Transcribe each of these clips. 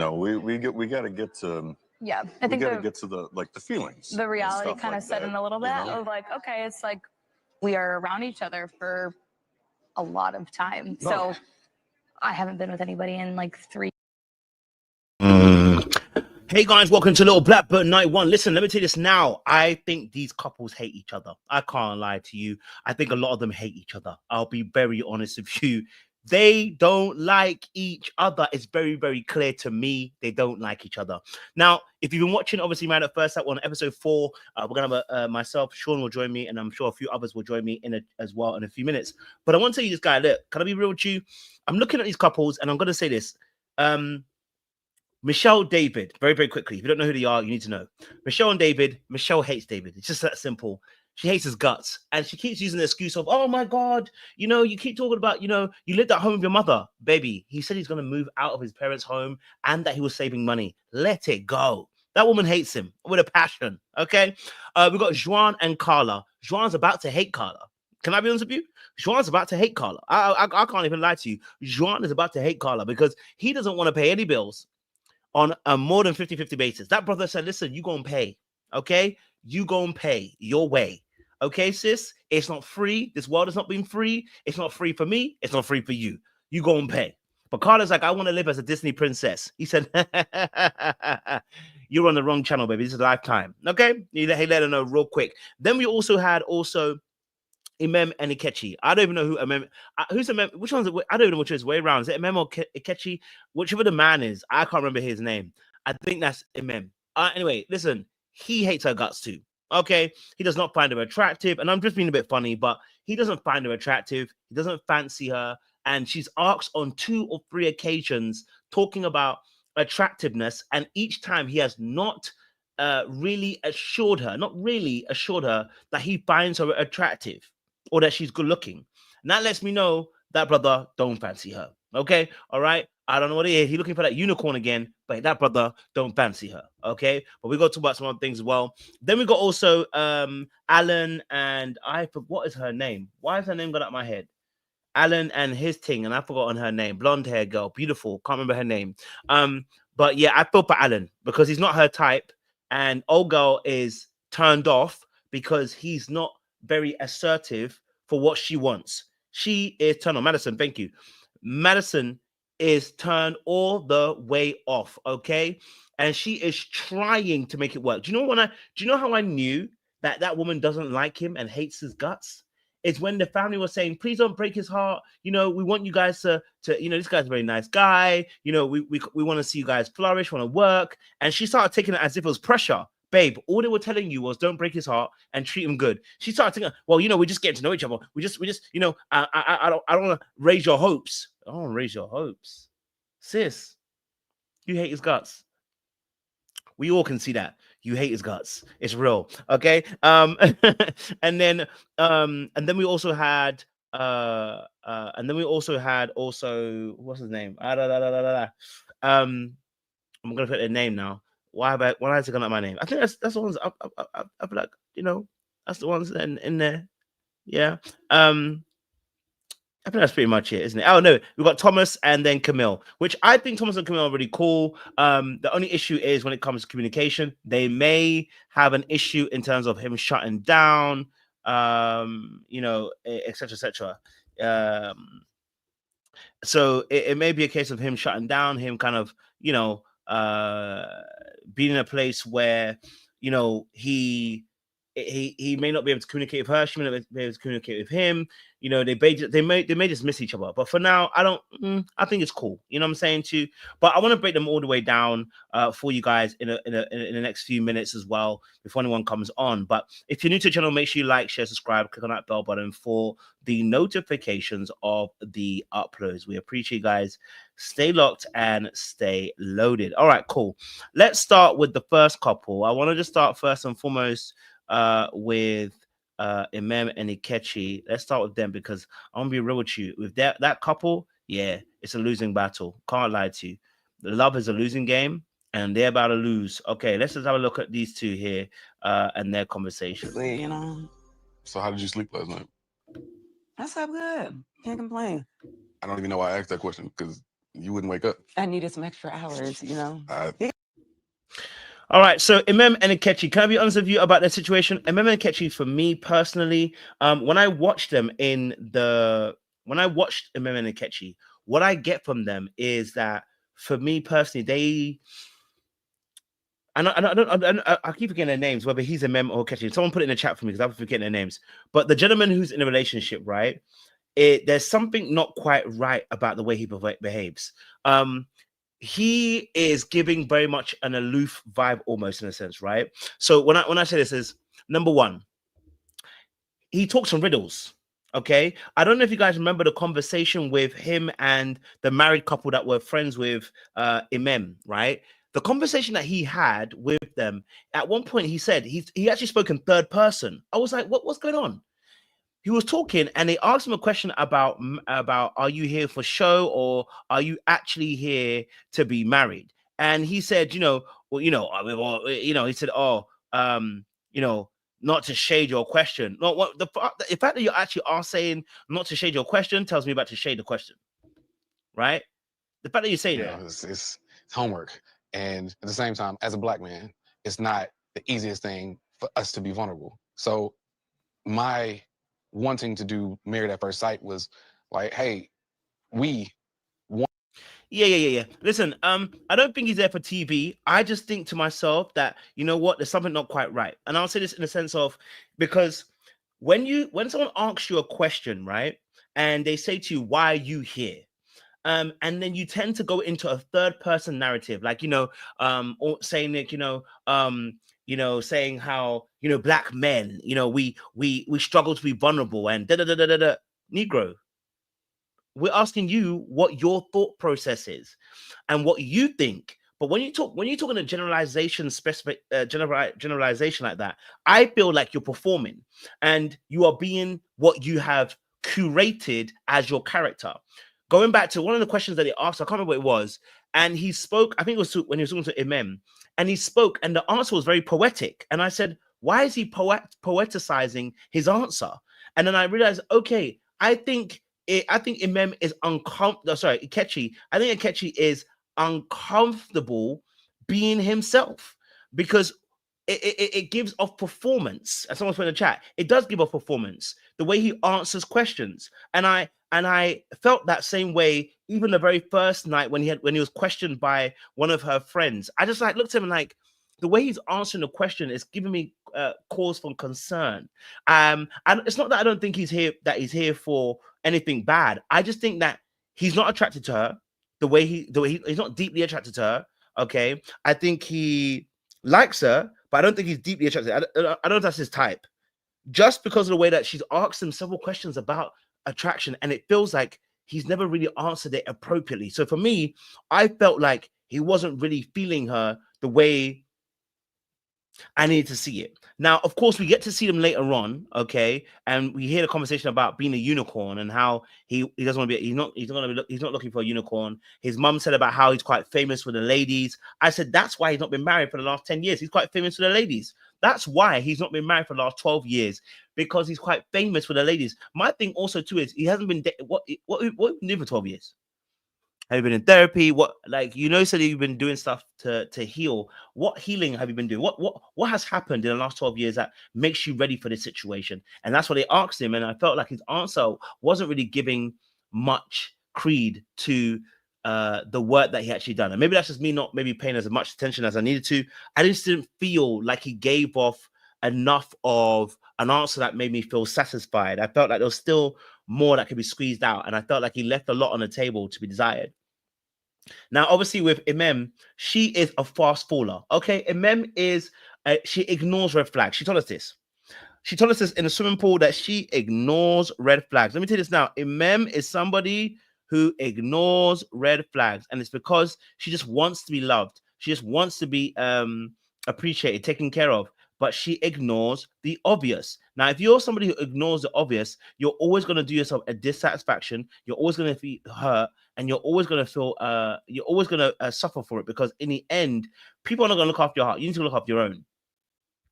know, we got to get to. Yeah, I think we got to get to the feelings. The reality kind of like set in a little bit of like, okay, it's like we are around each other for a lot of time. No. So I haven't been with anybody in like 3. Hey guys, welcome to Little Blackbird 91. Listen, let me tell you this now. I think these couples hate each other. I can't lie to you. I think a lot of them hate each other. I'll be very honest with you. They don't like each other. It's very, very clear to me. They don't like each other. Now, if you've been watching, obviously, Married at First Sight on episode 4, we're going to have myself, Sean will join me, and I'm sure a few others will join me as well in a few minutes. But I want to tell you this, guy, look, can I be real with you? I'm looking at these couples, and I'm going to say this. Michelle, David, very, very quickly. If you don't know who they are, you need to know. Michelle and David, Michelle hates David. It's just that simple. She hates his guts. And she keeps using the excuse of, oh my God, you know, you keep talking about, you know, you lived at home with your mother. Baby, he said he's going to move out of his parents' home and that he was saving money. Let it go. That woman hates him with a passion, okay? We've got Juan and Carla. Juan's about to hate Carla. Can I be honest with you? Juan's about to hate Carla. I can't even lie to you. Juan is about to hate Carla because he doesn't want to pay any bills on a more than 50-50 basis. That brother said, listen, you gonna pay, okay? You gonna pay your way, okay, sis? It's not free. This world has not been free. It's not free for me. It's not free for you. You gonna pay. But Carla's like, I want to live as a Disney princess. He said, you're on the wrong channel, baby. This is Lifetime, okay? He let her know real quick. Then we also had Imam and Ikechi. I don't even know who Imam. Who's Imam? Which one's it? I don't even know which is way around. Is it Imam or Ikechi? Whichever the man is, I can't remember his name. I think that's Imam. Anyway, listen, he hates her guts too. Okay, he does not find her attractive, and I'm just being a bit funny, but he doesn't find her attractive. He doesn't fancy her, and she's asked on 2 or 3 occasions talking about attractiveness, and each time he has not really assured her that he finds her attractive or that she's good looking. And that lets me know that brother don't fancy her. Okay, all right. I don't know what he is. He's looking for that unicorn again, but that brother don't fancy her. Okay, but we got to talk about some other things as well. Then we got also Alan and I forgot what is her name. Why is her name got out of my head? Alan and his thing, and I've forgotten her name. Blonde hair girl, beautiful. Can't remember her name. But yeah, I feel for Alan because he's not her type, and old girl is turned off because he's not very assertive for what she wants. She is turned on. Madison, thank you. Madison is turned all the way off, okay? And she is trying to make it work. Do you know how I knew that woman doesn't like him and hates his guts? It's when the family was saying, please don't break his heart. You know, we want you guys to this guy's a very nice guy. You know, we want to see you guys flourish, want to work. And she started taking it as if it was pressure. Babe, all they were telling you was don't break his heart and treat him good. She started thinking, well, you know, we're just getting to know each other. We just, you know, I don't want to raise your hopes. I don't want to raise your hopes. Sis, you hate his guts. We all can see that. You hate his guts. It's real. Okay. And then we also had what's his name? I'm gonna put their name now. Why is it gonna my name? I think that's the ones I feel like, you know, that's the ones in there. Yeah. I think that's pretty much it, isn't it? Oh no, we've got Thomas and then Camille, which I think Thomas and Camille are really cool. The only issue is when it comes to communication, they may have an issue in terms of him shutting down, you know, etc., etc. So it may be a case of him shutting down, him kind of, you know, being in a place where, you know, he may not be able to communicate with her. She may not be able to communicate with him. You know, they may just miss each other. But for now, I think it's cool. You know what I'm saying too? But I want to break them all the way down for you guys in the next few minutes as well before anyone comes on. But if you're new to the channel, make sure you like, share, subscribe, click on that bell button for the notifications of the uploads. We appreciate you guys. Stay locked and stay loaded. All right, cool. Let's start with the first couple. I want to just start first and foremost with Imam and Ikechi. Let's start with them because I want to be real with you. With that couple, yeah, it's a losing battle. Can't lie to you. The love is a losing game, and they're about to lose. Okay, let's just have a look at these two here and their conversation. You know. So how did you sleep last night? I slept good. Can't complain. I don't even know why I asked that question because you wouldn't wake up. I needed some extra hours, you know. All right, so Imam and Akechi, can I be honest with you about their situation? Imam and Akechi, for me personally, when I watched Imam and Akechi, what I get from them is that for me personally, I keep forgetting their names, whether he's Imam or Akechi. Someone put it in the chat for me because I'm forgetting their names. But the gentleman who's in a relationship, right? There's something not quite right about the way he behaves. He is giving very much an aloof vibe, almost in a sense, right? So when I say this is number one, he talks in riddles. Okay, I don't know if you guys remember the conversation with him and the married couple that were friends with Imam, right? The conversation that he had with them, at one point he said he actually spoke in third person. I was like, what's going on? He was talking and they asked him a question about are you here for show or are you actually here to be married? And he said, he said, not to shade your question. No, what the fact that you actually are saying not to shade your question tells me about to shade the question, right? The fact that you say that it's homework, and at the same time, as a Black man, it's not the easiest thing for us to be vulnerable. So my wanting to do Married at First Sight was like, hey, we want. Yeah. Listen, I don't think he's there for TV. I just think to myself that, you know what, there's something not quite right. And I'll say this in the sense of, because when someone asks you a question, right, and they say to you, why are you here? And then you tend to go into a third person narrative, like, or saying that, saying how, Black men, we struggle to be vulnerable and da. Negro, we're asking you what your thought process is and what you think. But when you talk in a generalization, specific generalization like that, I feel like you're performing and you are being what you have curated as your character. Going back to one of the questions that he asked, I can't remember what it was, and he spoke, I think it was when he was talking to Imam, and he spoke, and the answer was very poetic. And I said, why is he poeticizing his answer? And then I realized, okay, I think Imam is uncomfortable. Sorry, Akechi. I think Akechi is uncomfortable being himself because it gives off performance. As someone put in the chat, it does give off performance. The way he answers questions, and I felt that same way even the very first night when he was questioned by one of her friends. I just looked at him and the way he's answering the question is giving me cause for concern. And it's not that I don't think he's here for anything bad. I just think that he's not attracted to her the way he's not deeply attracted to her. Okay, I think he likes her, but I don't think he's deeply attracted. I don't know if that's his type. Just because of the way that she's asked him several questions about attraction, and it feels like he's never really answered it appropriately. So for me, I felt like he wasn't really feeling her the way I need to see it. Now, of course, we get to see them later on, okay, and we hear the conversation about being a unicorn and how he doesn't want to be. He's not looking for a unicorn. His mum said about how he's quite famous with the ladies. I said that's why he's not been married for the last 10 years. He's quite famous with the ladies. That's why he's not been married for the last 12 years, because he's quite famous with the ladies. My thing also too is he hasn't been what have you been doing for 12 years? Have you been in therapy? Said you've been doing stuff to heal. What healing have you been doing? What has happened in the last 12 years that makes you ready for this situation? And that's what they asked him. And I felt like his answer wasn't really giving much creed to the work that he actually done. And maybe that's just me not maybe paying as much attention as I needed to. I just didn't feel like he gave off enough of an answer that made me feel satisfied. I felt like there was still more that could be squeezed out. And I felt like he left a lot on the table to be desired. Now, obviously, with Imam, she is a fast faller. Okay, Imam is, she ignores red flags. She told us this. She told us this in the swimming pool that she ignores red flags. Let me tell you this now. Imam is somebody who ignores red flags. And it's because she just wants to be loved. She just wants to be appreciated, taken care of. But she ignores the obvious. Now, if you're somebody who ignores the obvious, you're always going to do yourself a dissatisfaction. You're always going to feel hurt, and you're always going to feel, you're always going to suffer for it, because in the end, people are not going to look after your heart. You need to look after your own.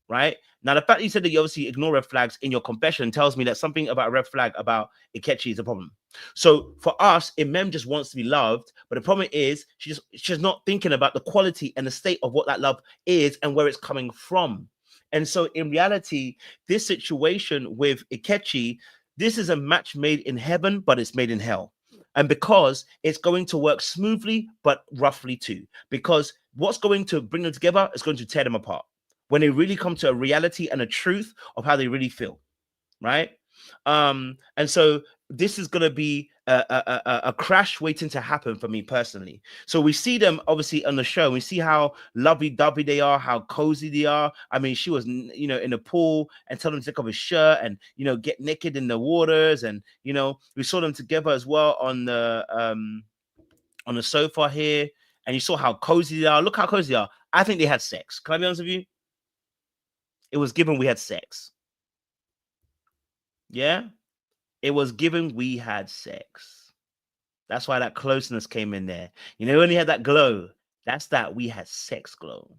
right? Now, the fact that you said that you obviously ignore red flags in your confession tells me that something about a red flag about Ikechi is a problem. So for us, Imam just wants to be loved, but the problem is she's not thinking about the quality and the state of what that love is and where it's coming from. And so in reality, this situation with Ikechi, this is a match made in heaven, but it's made in hell. And because it's going to work smoothly, but roughly too, because what's going to bring them together is going to tear them apart when they really come to a reality and a truth of how they really feel, right? And so this is going to be a crash waiting to happen for me personally. So we see them obviously on the show. We see how lovey-dovey they are, how cozy they are. I mean, she was, you know, in the pool and tell them to take off his shirt and, you know, get naked in the waters. And, you know, we saw them together as well on the sofa here. And you saw how cozy they are. Look how cozy they are. I think they had sex. Can I be honest with you? It was given we had sex. Yeah? It was given we had sex. That's why that closeness came in there. You know, when he had that glow, that's that we had sex glow.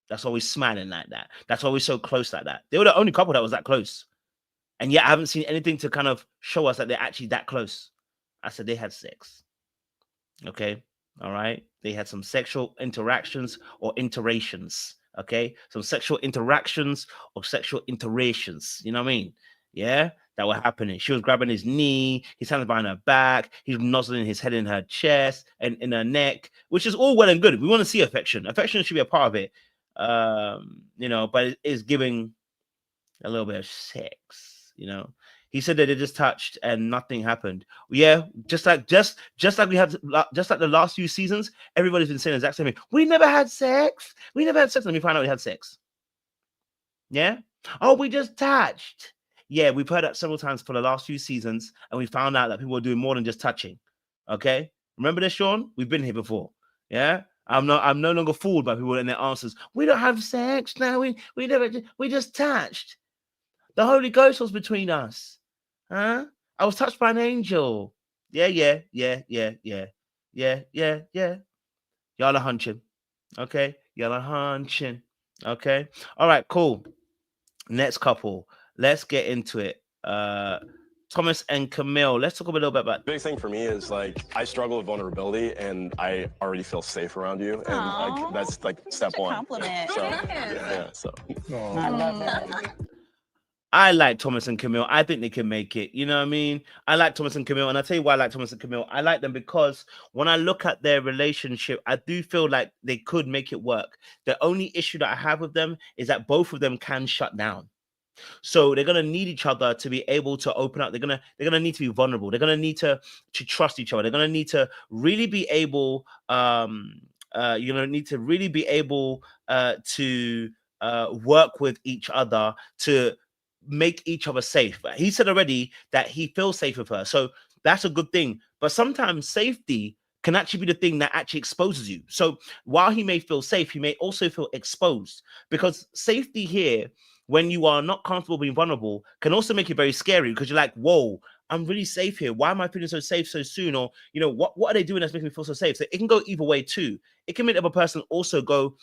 That's why we're smiling like that. That's why we're so close like that. They were the only couple that was that close. And yet I haven't seen anything to kind of show us that they're actually that close. I said they had sex. Okay? All right? They had some sexual interactions or iterations. Okay? Some sexual interactions or sexual iterations. You know what I mean? Yeah? That were happening. She was grabbing his knee, his hands behind her back, he's nuzzling his head in her chest and in her neck, which is all well and good. We want to see affection. Affection should be a part of it. You know, but it is giving a little bit of sex, you know. He said that they just touched and nothing happened. Yeah, just like we have just like the last few seasons, everybody's been saying the exact same thing. We never had sex. We never had sex. Let me find out we had sex. Yeah. Oh, we just touched. Yeah, we've heard that several times for the last few seasons, and we found out that people are doing more than just touching. Okay, remember this, Sean? We've been here before. Yeah, I'm no longer fooled by people and their answers. We don't have sex now. We just touched. The Holy Ghost was between us. Huh? I was touched by an angel. Yeah. Y'all are hunching. Okay, y'all are hunching. Okay, all right, cool. Next couple. Let's get into it. Thomas and Camille. Let's talk a little bit about. Big thing for me is like I struggle with vulnerability, and I already feel safe around you, and like that's like step one. Compliment. So yeah. So I love it. I like Thomas and Camille. I think they can make it. You know what I mean? I like Thomas and Camille, and I'll tell you why I like Thomas and Camille. I like them because when I look at their relationship, I do feel like they could make it work. The only issue that I have with them is that both of them can shut down. So they're gonna need each other to be able to open up. They're gonna need to be vulnerable. They're gonna need to trust each other. They're gonna need to really be able. You're gonna need to really be able to work with each other to make each other safe. He said already that he feels safe with her, so that's a good thing. But sometimes safety can actually be the thing that actually exposes you. So while he may feel safe, he may also feel exposed, because safety here, when you are not comfortable being vulnerable, can also make it very scary, because you're like, whoa, I'm really safe here. Why am I feeling so safe so soon? Or, you know, what are they doing that's making me feel so safe? So it can go either way too. It can make the other person also go,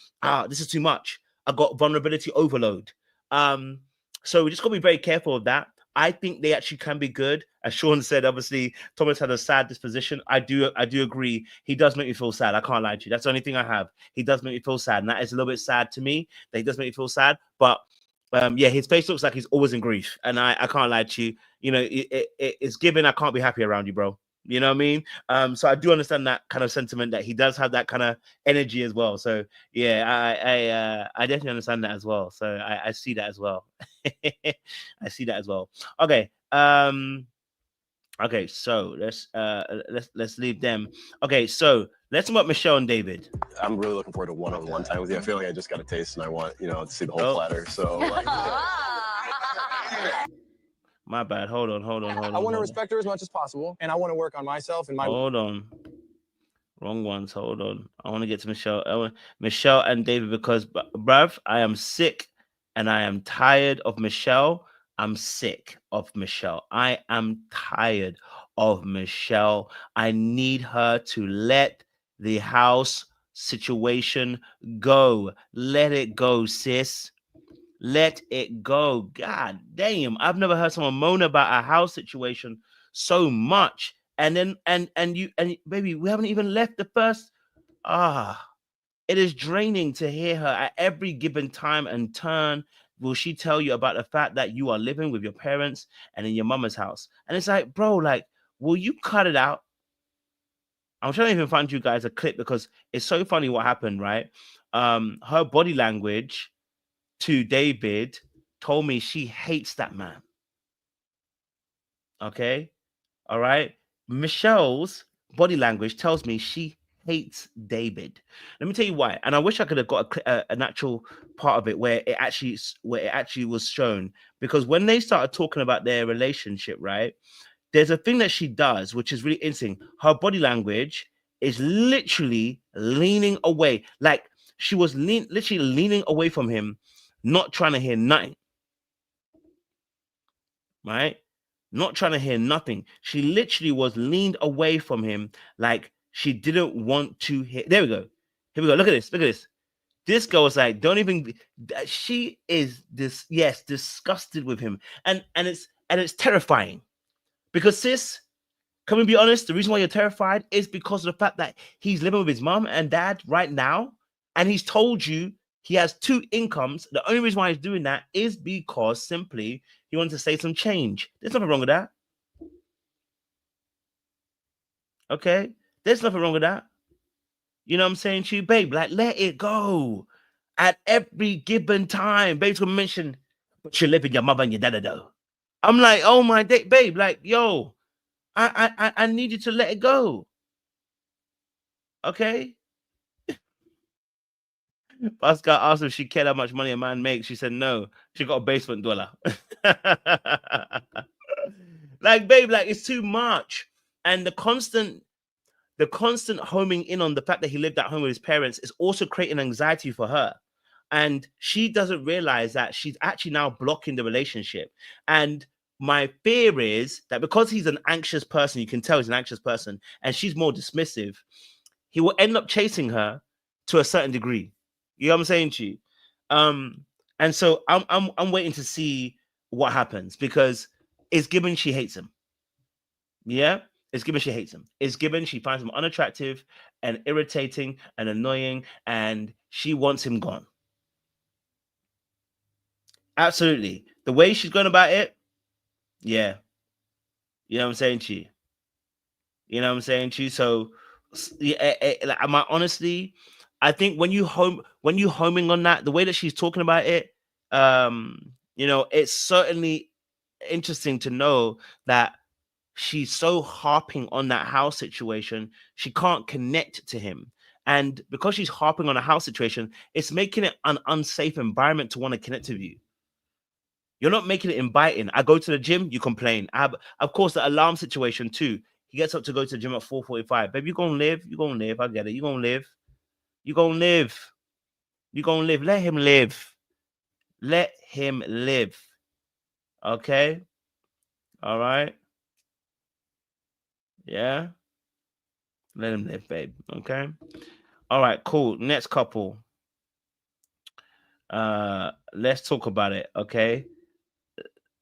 this is too much. I got vulnerability overload. So we just got to be very careful of that. I think they actually can be good. As Sean said, obviously, Thomas had a sad disposition. I do agree. He does make me feel sad. I can't lie to you. That's the only thing I have. He does make me feel sad. And that is a little bit sad to me, that he does make me feel sad. But yeah, his face looks like he's always in grief. And I can't lie to you. You know, it's given I can't be happy around you, bro. You know what I mean? So I do understand that kind of sentiment, that he does have that kind of energy as well. So yeah, I definitely understand that as well. So I see that as well. I see that as well. Okay. Okay, so let's leave them. Okay, so let's talk about Michelle and David. I'm really looking forward to one-on-one time with you. I feel like I just got a taste, and I want to see the whole platter. So like, my bad. Hold on. I want to respect her as much as possible, and I want to work on myself and my. Hold on. Wrong ones. Hold on. I want to get to Michelle. Michelle and David, because, bruv, I am sick and I am tired of Michelle. I'm sick of Michelle. I am tired of Michelle. I need her to let the house situation go. Let it go, sis. Let it go. God damn. I've never heard someone moan about a house situation so much. And then and baby, we haven't even left the first. It is draining to hear her at every given time and turn. Will she tell you about the fact that you are living with your parents and in your mama's house? And it's like, bro, like, will you cut it out? I'm trying to even find you guys a clip because it's so funny what happened, right? Her body language to David told me she hates that man. Okay? All right? Michelle's body language tells me she hates David. Let me tell you why. And I wish I could have got an actual part of it where it actually was shown, because when they started talking about their relationship, right, there's a thing that she does which is really interesting. Her body language is literally leaning away, like she was literally leaning away from him, not trying to hear nothing, right? Not trying to hear nothing. She literally was leaned away from him, like she didn't want to hear. There we go. Here we go. Look at this. Look at this. This girl was like, don't even. She is disgusted with him, and it's terrifying, because sis, can we be honest? The reason why you're terrified is because of the fact that he's living with his mom and dad right now, and he's told you he has 2 incomes. The only reason why he's doing that is because simply he wants to save some change. There's nothing wrong with that. Okay? There's nothing wrong with that. You know what I'm saying to you, babe? Like, let it go. At every given time, babe's gonna mention, but you live with your mother and your dad, though. I'm like, oh my day, babe, like, yo, I need you to let it go. Okay? Pascal asked if she cared how much money a man makes. She said no. She got a basement dweller. Like, babe, like, it's too much. And the constant homing in on the fact that he lived at home with his parents is also creating anxiety for her. And she doesn't realize that she's actually now blocking the relationship. And my fear is that because he's an anxious person, you can tell he's an anxious person, and she's more dismissive, he will end up chasing her to a certain degree. You know what I'm saying to you? And so I'm waiting to see what happens, because it's given she hates him. Yeah, it's given she hates him. It's given she finds him unattractive and irritating and annoying, and she wants him gone. Absolutely. The way she's going about it, yeah. You know what I'm saying to you? You know what I'm saying to you? So, honestly, I think when you homing on that, the way that she's talking about it, you know, it's certainly interesting to know that she's so harping on that house situation, she can't connect to him. And because she's harping on a house situation, it's making it an unsafe environment to want to connect with you. You're not making it inviting. I go to the gym, you complain. I have, of course, the alarm situation too. He gets up to go to the gym at 4:45. Babe, you're going to live. You're going to live. I get it. You're going to live. You're going to live. You're going to live. Let him live. Let him live. Okay? All right? Yeah? Let him live, babe. Okay? All right, cool. Next couple. Let's talk about it, okay?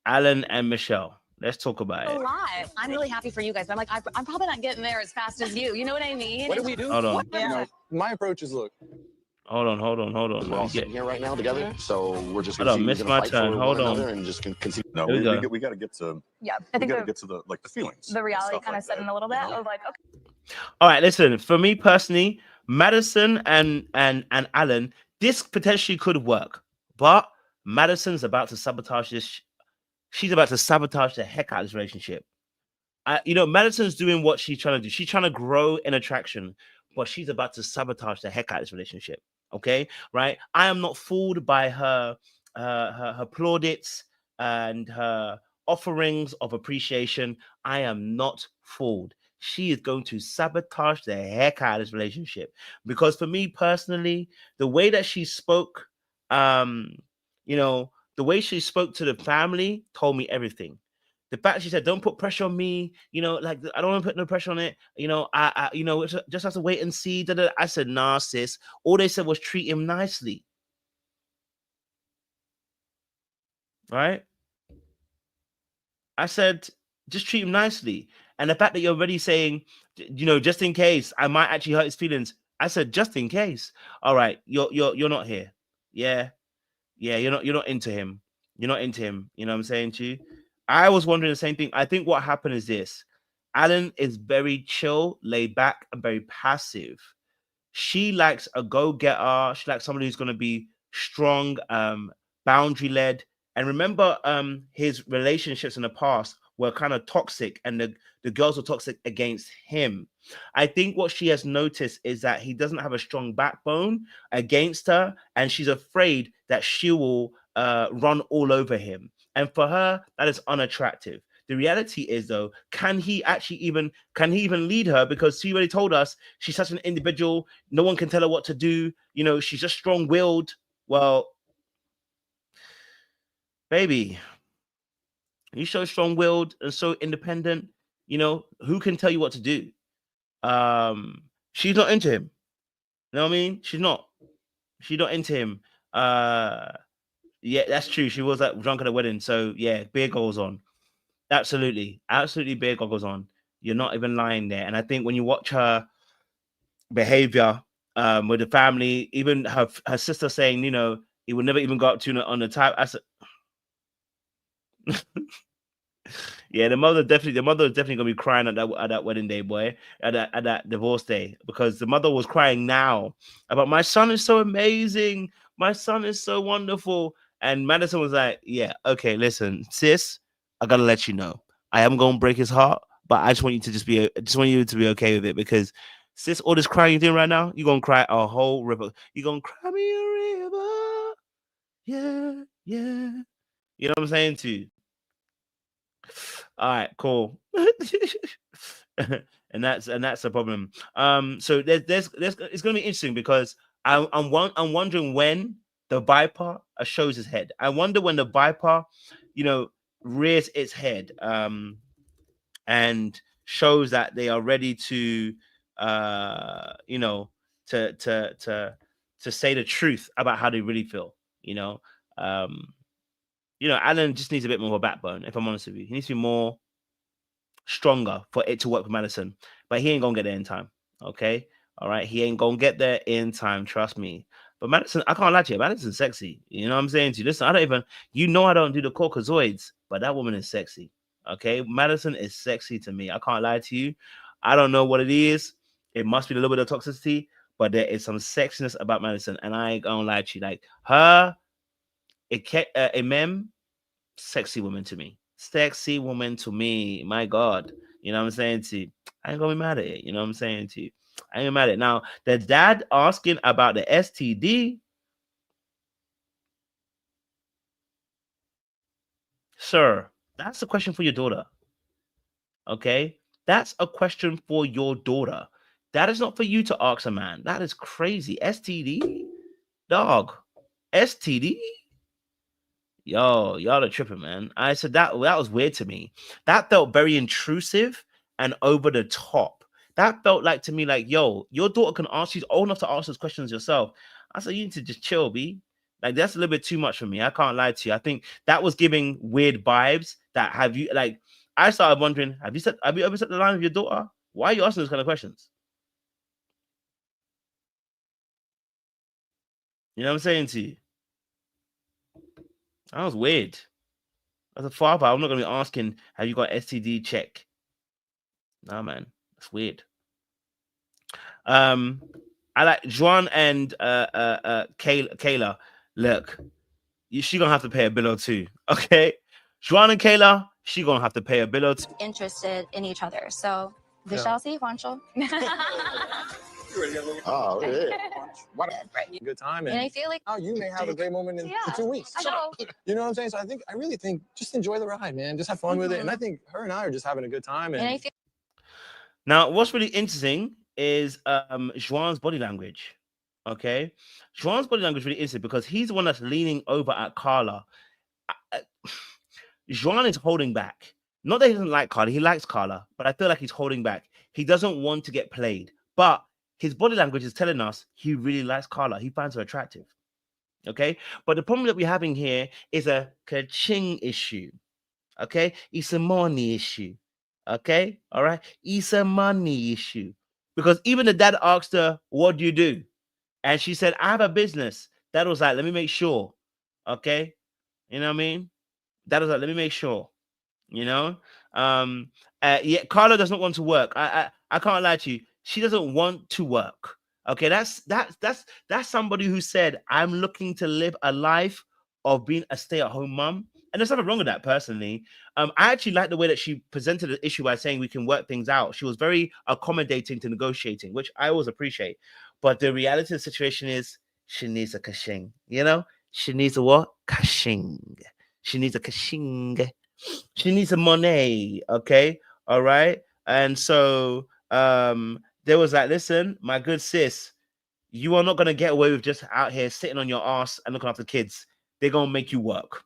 Alan and Michelle. Let's talk about it. A lot. I'm really happy for you guys, but I'm like, I'm probably not getting there as fast as you. You know what I mean? What do we do? Hold on. You know, my approach is, look. Hold on. We're all sitting here right now together, so we're just Hold on, missed my turn. Hold on. And just continue. No, Here we go. we got to get to. Yeah, I We think got to get to the feelings. the reality stuff kind of like set that, in a little bit. you know? I was like, okay. All right, listen. For me personally, Madison and Alan, this potentially could work, but Madison's about to sabotage this. She's about to sabotage the heck out of this relationship. You know, Madison's doing what she's trying to do. She's trying to grow in attraction, but she's about to sabotage the heck out of this relationship. Okay, right? I am not fooled by her plaudits and her offerings of appreciation. I am not fooled. She is going to sabotage the heck out of this relationship, because for me personally, the way that she spoke, you know, the way she spoke to the family told me everything. The fact she said, "Don't put pressure on me," you know, like, I don't want to put no pressure on it. You know, I you know, just have to wait and see. I said, "Nah, sis." All they said was treat him nicely. right? I said, just treat him nicely. And the fact that you're already saying, you know, just in case I might actually hurt his feelings. I said, just in case. All right, you're not here. Yeah, you're not into him. You're not into him. You know what I'm saying to you? I was wondering the same thing. I think what happened is this: Alan is very chill, laid back, and very passive. She likes a go-getter. She likes somebody who's going to be strong, boundary led. And remember, his relationships in the past were kind of toxic, and the girls were toxic against him. I think what she has noticed is that he doesn't have a strong backbone against her, and she's afraid that she will run all over him. And for her, that is unattractive. The reality is, though, can he even lead her? Because she already told us she's such an individual. No one can tell her what to do. You know, she's just strong-willed. Well, baby, you're so strong-willed and so independent. You know, who can tell you what to do? She's not into him. You know what I mean? She's not into him. Yeah, that's true. She was like drunk at a wedding. So yeah, beer goes on. Absolutely beer goggles on. You're not even lying there. And I think when you watch her behavior with the family, even her sister saying, you know, he would never even go up to her on the type. I said, yeah, the mother was definitely gonna be crying at that wedding day, boy, at that divorce day, because the mother was crying now about, my son is so amazing, my son is so wonderful. And Madison was like, yeah, okay, listen, sis, I gotta let you know, I am gonna break his heart, but I just want you to be okay with it, because sis, all this crying you're doing right now, you're gonna cry a whole river. You're gonna cry me a river. Yeah. You know what I'm saying to you? All right, cool. and that's the problem. So there's it's gonna be interesting, because I'm wondering when the Viper shows his head. I wonder when the Viper, you know, rears its head, and shows that they are ready to, you know, to say the truth about how they really feel. You know, Alan just needs a bit more of a backbone. If I'm honest with you, he needs to be more stronger for it to work with Madison, but he ain't gonna get there in time. Okay, all right, he ain't gonna get there in time. Trust me. But Madison, I can't lie to you. Madison's sexy. You know what I'm saying to you? Listen, I don't do the Caucasoids, but that woman is sexy. Okay, Madison is sexy to me. I can't lie to you. I don't know what it is. It must be a little bit of toxicity, but there is some sexiness about Madison, and I ain't gonna lie to you. Like her, Imam, sexy woman to me. Sexy woman to me. My God. You know what I'm saying to you? I ain't gonna be mad at it. You know what I'm saying to you? I ain't mad at it. Now, the dad asking about the STD. Sir, that's a question for your daughter. Okay? That's a question for your daughter. That is not for you to ask a man. That is crazy. STD? Dog. STD? Yo, y'all are tripping, man. I said that was weird to me. That felt very intrusive and over the top. That felt like to me like, yo, your daughter can ask, she's old enough to ask those questions yourself. I said, you need to just chill, B. Like, that's a little bit too much for me. I can't lie to you. I think that was giving weird vibes. That have you, like, I started wondering, have you ever set the line with your daughter? Why are you asking those kind of questions? You know what I'm saying to you? That was weird. As a father, I'm not going to be asking, have you got STD check? Nah, man. That's weird. I like Juan and Kayla. Look, she going to have to pay a bill or two. Okay? Juan and Kayla, she going to have to pay a bill or two. Interested in each other. So we shall see, Juancho. Oh, yeah. Right. Good time. And I feel like You may have a great moment in 2 weeks. I know. You know what I'm saying? So I really think just enjoy the ride, man. Just have fun with it. And I think her and I are just having a good time. And I feel now, what's really interesting is Juan's body language. Okay, Juan's body language is really interesting because he's the one that's leaning over at Carla. Juan is holding back. Not that he doesn't like Carla, he likes Carla, but I feel like he's holding back. He doesn't want to get played, but his body language is telling us he really likes Carla. He finds her attractive. Okay, but the problem that we're having here is a ka-ching issue. Okay, it's a money issue. Okay, all right, it's a money issue because even the dad asked her, "What do you do?" And she said, "I have a business." Dad was like, "Let me make sure." Okay, you know what I mean? Dad was like, "Let me make sure." You know, yeah, Carla does not want to work. I can't lie to you. She doesn't want to work. Okay, that's somebody who said, "I'm looking to live a life of being a stay-at-home mom." And there's nothing wrong with that personally. I actually like the way that she presented the issue by saying we can work things out. She was very accommodating to negotiating, which I always appreciate. But the reality of the situation is she needs a kashing, you know? She needs a what? Kashing. She needs a kashing. She needs some money. Okay. All right. And so there was like, listen, my good sis, you are not gonna get away with just out here sitting on your ass and looking after kids. They're gonna make you work.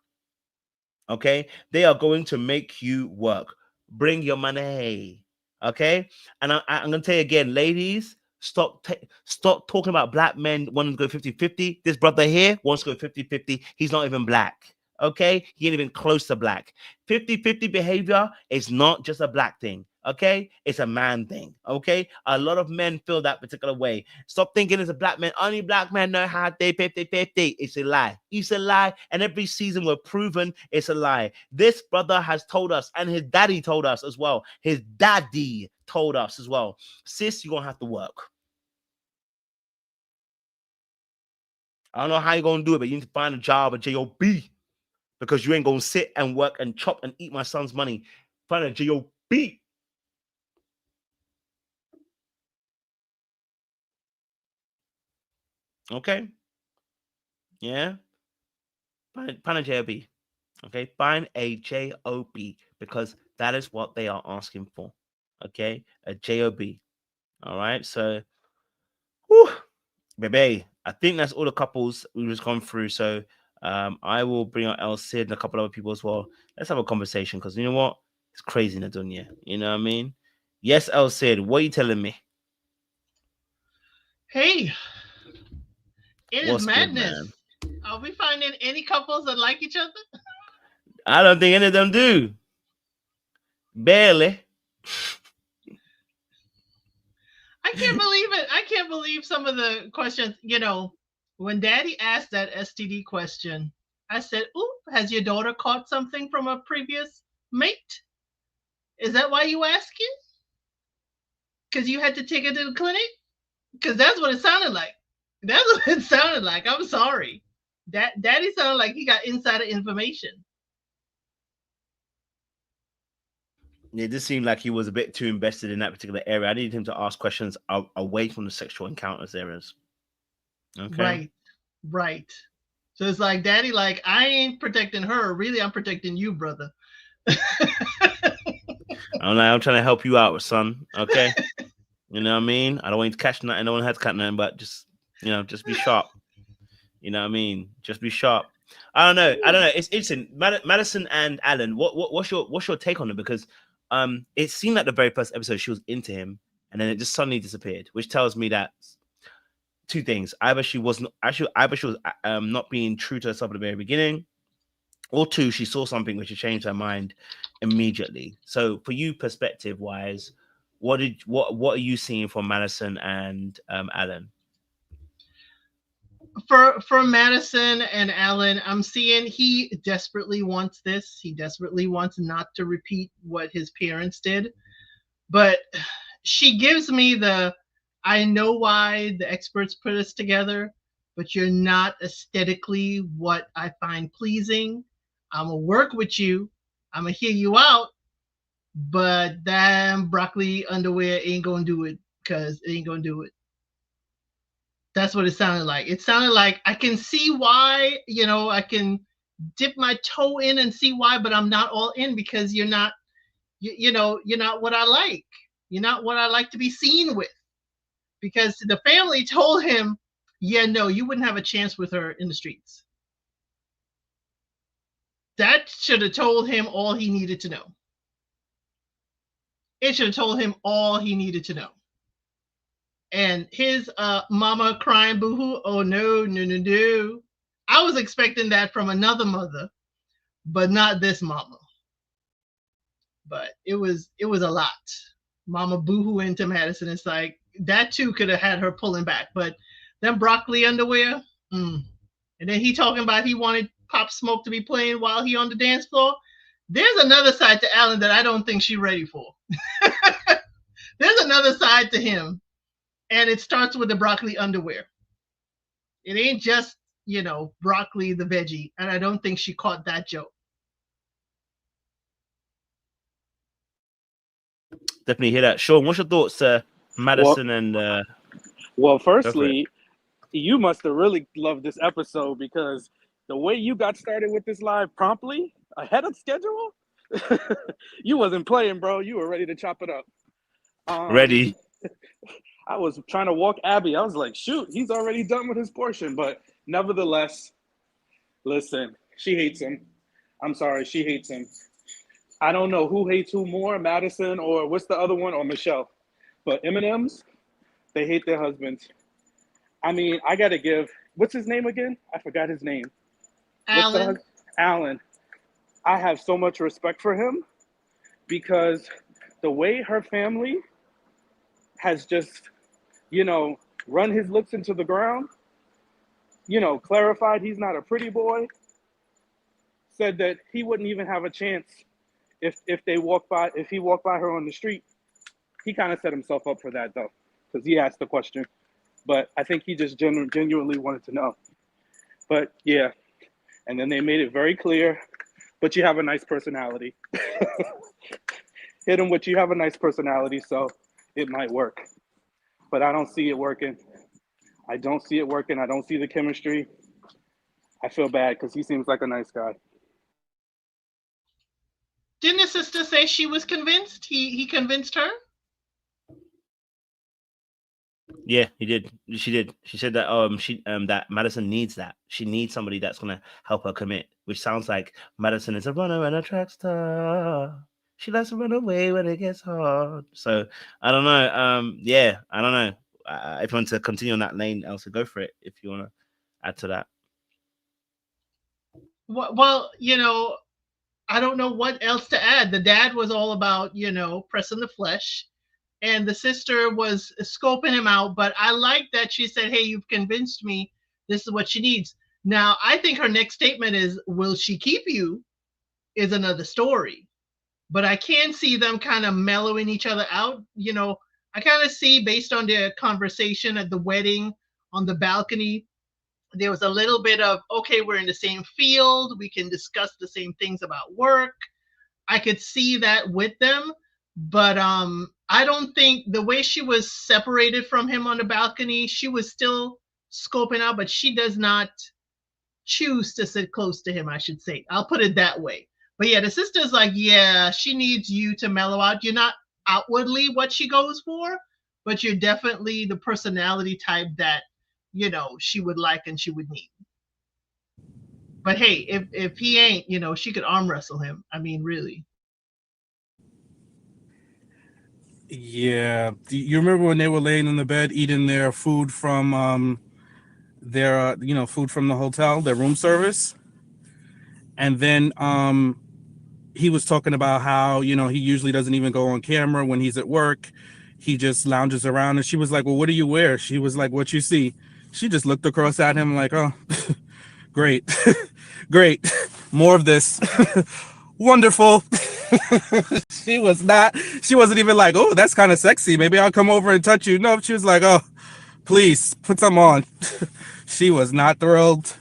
Okay, they are going to make you work. Bring your money. Okay, and I'm gonna tell you again, ladies, stop talking about black men wanting to go 50-50. This brother here wants to go 50-50. He's not even black. Okay, he ain't even close to black. 50-50 behavior is not just a black thing. Okay, it's a man thing. Okay, a lot of men feel that particular way. Stop thinking it's a black man. Only black men know how they 50-50. It's a lie. It's a lie. And every season we're proven it's a lie. This brother has told us, and his daddy told us as well. His daddy told us as well. Sis, you're gonna have to work. I don't know how you're gonna do it, but you need to find a job, a job, because you ain't gonna sit and work and chop and eat my son's money. Find a job. Okay. Yeah. Find a job. Okay. Find a job because that is what they are asking for. Okay. A job. All right. So, whew, baby, I think that's all the couples we've just gone through. So, I will bring out El Cid and a couple other people as well. Let's have a conversation because you know what? It's crazy in the dunya. You know what I mean? Yes, El Cid, what are you telling me? Hey, it is What's good, madness. man? Are we finding any couples that like each other? I don't think any of them do. Barely. I can't believe it. I can't believe some of the questions. You know, when Daddy asked that STD question, I said, "Ooh, has your daughter caught something from a previous mate? Is that why you asking? Because you had to take her to the clinic? Because that's what it sounded like. That's what it sounded like. I'm sorry. Daddy sounded like he got insider information." It just seemed like he was a bit too invested in that particular area. I needed him to ask questions away from the sexual encounters areas. Okay. Right. So it's like, Daddy, like, I ain't protecting her. Really, I'm protecting you, brother. I'm trying to help you out, son. Okay. You know what I mean? I don't want you to catch nothing. I don't want to catch nothing, but just, just be sharp. You know what I mean? Just be sharp. I don't know. It's interesting. Madison and Alan, what's your take on it? Because it seemed like the very first episode she was into him, and then it just suddenly disappeared, which tells me that two things: either she was not being true to herself at the very beginning, or two, she saw something which had changed her mind immediately. So, for you, perspective wise, what are you seeing from Madison and Alan? For Madison and Alan, I'm seeing he desperately wants this. He desperately wants not to repeat what his parents did. But she gives me I know why the experts put us together, but you're not aesthetically what I find pleasing. I'm going to work with you. I'm going to hear you out. But damn, broccoli underwear ain't going to do it, because it ain't going to do it. That's what it sounded like. It sounded like I can see why, I can dip my toe in and see why, but I'm not all in because you're not what I like. You're not what I like to be seen with. Because the family told him, yeah, no, you wouldn't have a chance with her in the streets. That should have told him all he needed to know. It should have told him all he needed to know. And his mama crying boohoo, oh no. I was expecting that from another mother, but not this mama. But it was a lot. Mama boohoo into Madison. It's like that too could have had her pulling back, but them broccoli underwear. And then he talking about he wanted Pop Smoke to be playing while he on the dance floor. There's another side to Alan that I don't think she's ready for. There's another side to him, and it starts with the broccoli underwear. It ain't just, broccoli the veggie, and I don't think she caught that joke. Definitely hear that. Sean, what's your thoughts, Madison and... Well, firstly, you must have really loved this episode because the way you got started with this live promptly, ahead of schedule, you wasn't playing, bro. You were ready to chop it up. Ready. I was trying to walk Abby. I was like, shoot, he's already done with his portion. But nevertheless, listen, she hates him. I'm sorry, she hates him. I don't know who hates who more, Madison or what's the other one, or Michelle. But M&Ms, they hate their husbands. I mean, I got to give, what's his name again? I forgot his name. Alan. Alan. I have so much respect for him because the way her family has just, run his looks into the ground, clarified he's not a pretty boy, said that he wouldn't even have a chance if he walked by her on the street. He kind of set himself up for that though, because he asked the question. But I think he just genuinely wanted to know. But yeah, and then they made it very clear, but you have a nice personality. Hit him with, you have a nice personality, so it might work. But I don't see it working. I don't see it working. I don't see the chemistry. I feel bad because he seems like a nice guy. Didn't his sister say she was convinced? He convinced her? Yeah, he did. She did. She said that that Madison needs that. She needs somebody that's gonna help her commit, which sounds like Madison is a runner and a track star. She likes to run away when it gets hard. So I don't know. Yeah, I don't know. If you want to continue on that lane, Elsa, go for it. If you want to add to that. Well, I don't know what else to add. The dad was all about, pressing the flesh. And the sister was scoping him out. But I like that she said, hey, you've convinced me. This is what she needs. Now, I think her next statement is, will she keep you? Is another story. But I can see them kind of mellowing each other out. I kind of see, based on their conversation at the wedding on the balcony, there was a little bit of, okay, we're in the same field. We can discuss the same things about work. I could see that with them. But I don't think the way she was separated from him on the balcony, she was still scoping out, but she does not choose to sit close to him, I should say. I'll put it that way. But yeah, the sister's like, yeah, she needs you to mellow out. You're not outwardly what she goes for, but you're definitely the personality type that, she would like and she would need. But hey, if he ain't, she could arm wrestle him. I mean, really. Yeah. Do you remember when they were laying in the bed eating their food from food from the hotel, their room service? And then he was talking about how, he usually doesn't even go on camera when he's at work. He just lounges around. And she was like, well, what do you wear? She was like, what you see? She just looked across at him like, oh, great. Great. More of this. Wonderful. She wasn't even like, oh, that's kind of sexy. Maybe I'll come over and touch you. No, she was like, oh, please put some on. She was not thrilled.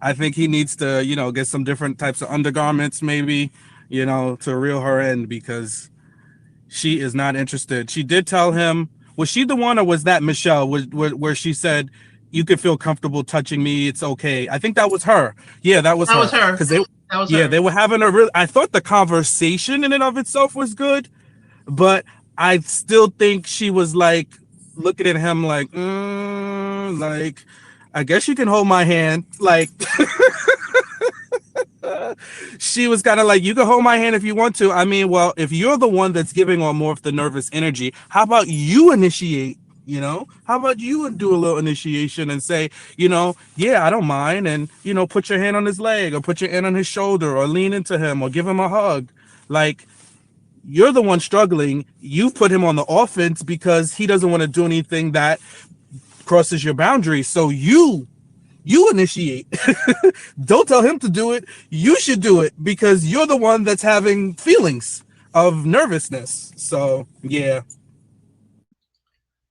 I think he needs to, get some different types of undergarments, maybe, to reel her in, because she is not interested. She did tell him, was she the one, or was that Michelle, where she said, you can feel comfortable touching me, it's okay? I think that was her. Yeah, that was her. Because they were having a real, I thought the conversation in and of itself was good, but I still think she was like looking at him like, like, I guess you can hold my hand. Like, she was kind of like, you can hold my hand if you want to. I mean, well, if you're the one that's giving on more of the nervous energy, how about you initiate? You know, how about you do a little initiation and say, you know, yeah, I don't mind, and you know, put your hand on his leg or put your hand on his shoulder or lean into him or give him a hug. Like, you're the one struggling. You put him on the offense because he doesn't want to do anything that crosses your boundaries. So you initiate. Don't tell him to do it. You should do it because you're the one that's having feelings of nervousness. So yeah.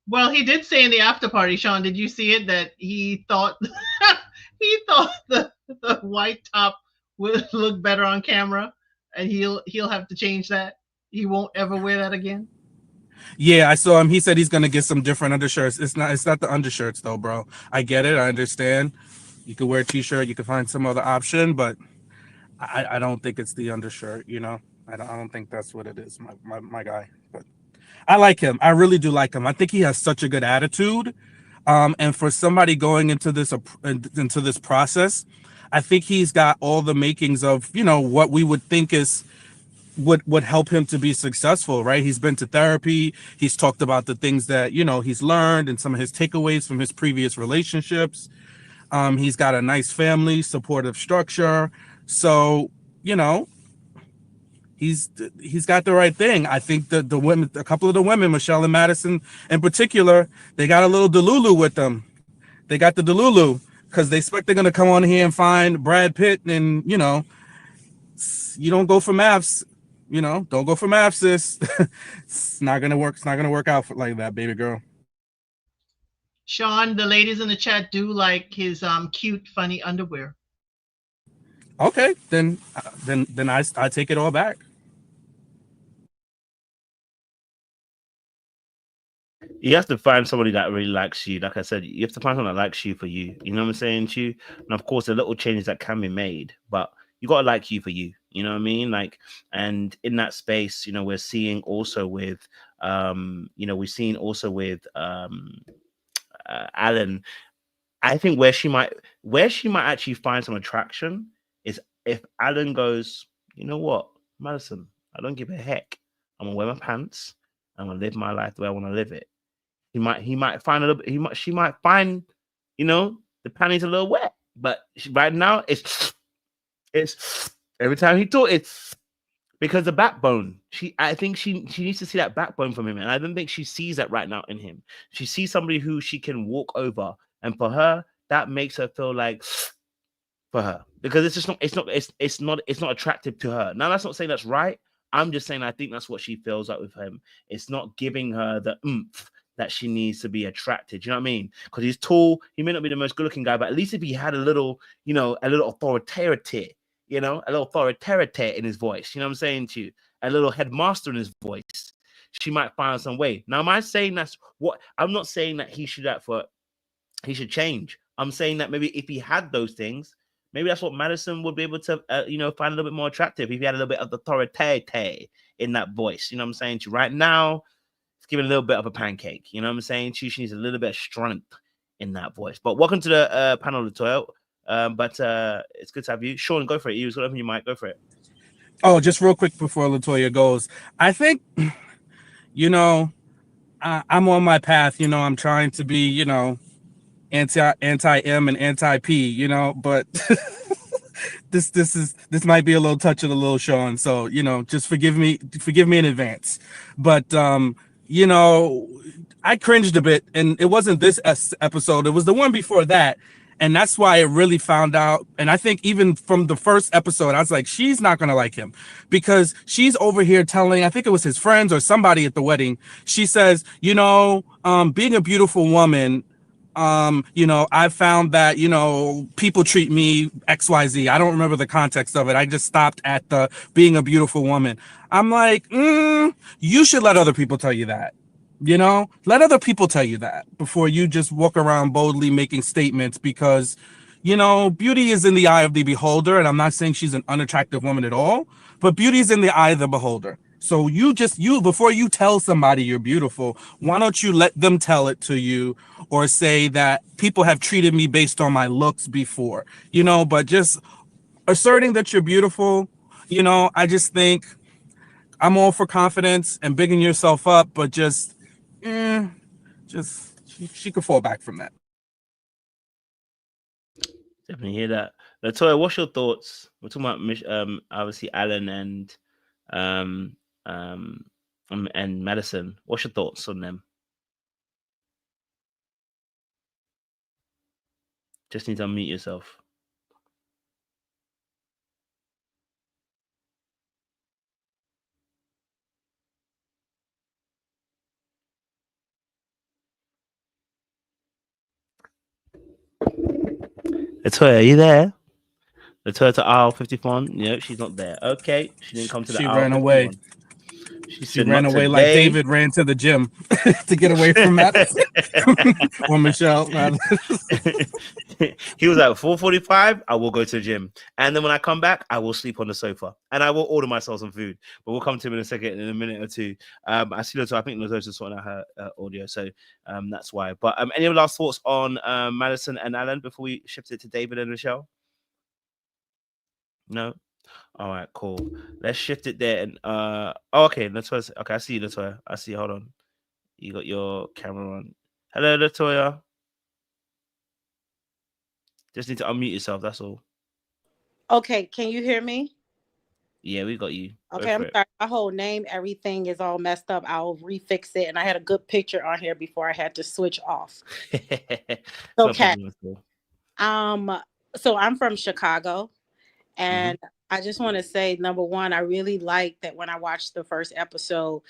Well, he did say in the after party, Sean, did you see it, that he thought he thought the white top would look better on camera, and he'll have to change that. He won't ever wear that again. Yeah, I saw him. He said he's gonna get some different undershirts. It's not the undershirts though, bro. I get it. I understand. You could wear a t-shirt. You could find some other option, but I don't think it's the undershirt. You know, I don't think that's what it is, my guy. But I like him. I really do like him. I think he has such a good attitude. And for somebody going into this process, I think he's got all the makings of, you know, what we would think is would help him to be successful, right? He's been to therapy. He's talked about the things that, you know, he's learned and some of his takeaways from his previous relationships. He's got a nice family, supportive structure. So, you know, he's got the right thing. I think the women, a couple of the women, Michelle and Madison in particular, they got a little Delulu with them. They got the Delulu because they expect they're going to come on here and find Brad Pitt, and, you know, you don't go for maths. You know, don't go for maths, sis. It's not gonna work. It's not gonna work out like that, baby girl. Sean, the ladies in the chat do like his cute, funny underwear. Okay, then I take it all back. You have to find somebody that really likes you. Like I said, you have to find someone that likes you for you. You know what I'm saying to you? And of course, the little changes that can be made, but you gotta like you for you. You know what I mean? Like, and in that space, you know, we're seeing also with, you know, we've seen also with Alan. I think where she might actually find some attraction is if Alan goes, you know what, Madison, I don't give a heck. I'm gonna wear my pants. I'm gonna live my life the way I want to live it. He might find a little. She might find, you know, the panties a little wet. But right now, it's every time he talks, it's because the backbone. I think she needs to see that backbone from him, and I don't think she sees that right now in him. She sees somebody who she can walk over, and for her, that makes her feel like for her, because it's just not. It's not attractive to her. Now, that's not saying that's right. I'm just saying I think that's what she feels like with him. It's not giving her the oomph that she needs to be attracted. You know what I mean? Because he's tall. He may not be the most good-looking guy, but at least if he had a little, you know, a little authority, you know, a little authority in his voice. You know what I'm saying to you? A little headmaster in his voice. She might find some way. Now, am I saying that's what? I'm not saying that he should change. I'm saying that maybe if he had those things, maybe that's what Madison would be able to, you know, find a little bit more attractive if he had a little bit of authority in that voice. You know what I'm saying to you? Right now, it's giving a little bit of a pancake. You know what I'm saying to you? She needs a little bit of strength in that voice. But welcome to the panel, Latoya. But it's good to have you. Sean, go for it. You was open your mic. Go for it. Oh, just real quick before Latoya goes. I think, you know, I'm on my path. You know, I'm trying to be, you know, anti-M and anti-P, you know, but this might be a little touch of the little Sean. So, you know, just forgive me in advance. But, you know, I cringed a bit, and it wasn't this episode. It was the one before that. And that's why I really found out. And I think even from the first episode, I was like, she's not going to like him, because she's over here telling, I think it was his friends or somebody at the wedding. She says, you know, being a beautiful woman, you know, I found that, you know, people treat me XYZ. I don't remember the context of it. I just stopped at the being a beautiful woman. I'm like, you should let other people tell you that. You know, let other people tell you that before you just walk around boldly making statements, because, you know, beauty is in the eye of the beholder. And I'm not saying she's an unattractive woman at all, but beauty is in the eye of the beholder. So before you tell somebody you're beautiful, why don't you let them tell it to you, or say that people have treated me based on my looks before, you know, but just asserting that you're beautiful. You know, I just think I'm all for confidence and bigging yourself up, but just just she could fall back from that. Definitely hear that. Latoya, what's your thoughts? We're talking about obviously Alan and Madison. What's your thoughts on them? Just need to unmute yourself. Latoya, are you there? Latoya to aisle 54. No, she's not there. Okay, she didn't come to the She aisle ran 51. away. She ran away like David ran to the gym to get away from Madison or Michelle. He was at 4:45. I will go to the gym, and then when I come back, I will sleep on the sofa, and I will order myself some food. But we'll come to him in a second, in a minute or two. I see Latoya. I think Latoya's just sorting out her audio, so that's why. But any last thoughts on Madison and Alan before we shift it to David and Michelle? No. All right, cool. Let's shift it there. And okay, Latoya. Okay, I see you, Latoya. I see. Hold on. You got your camera on. Hello, Latoya. Just need to unmute yourself. That's all. Okay, can you hear me? Yeah, we got you. Okay, I'm sorry. My whole name, everything is all messed up. I'll refix it. And I had a good picture on here before I had to switch off. Okay. So I'm from Chicago, and I just want to say, number one, I really like that when I watched the first episode,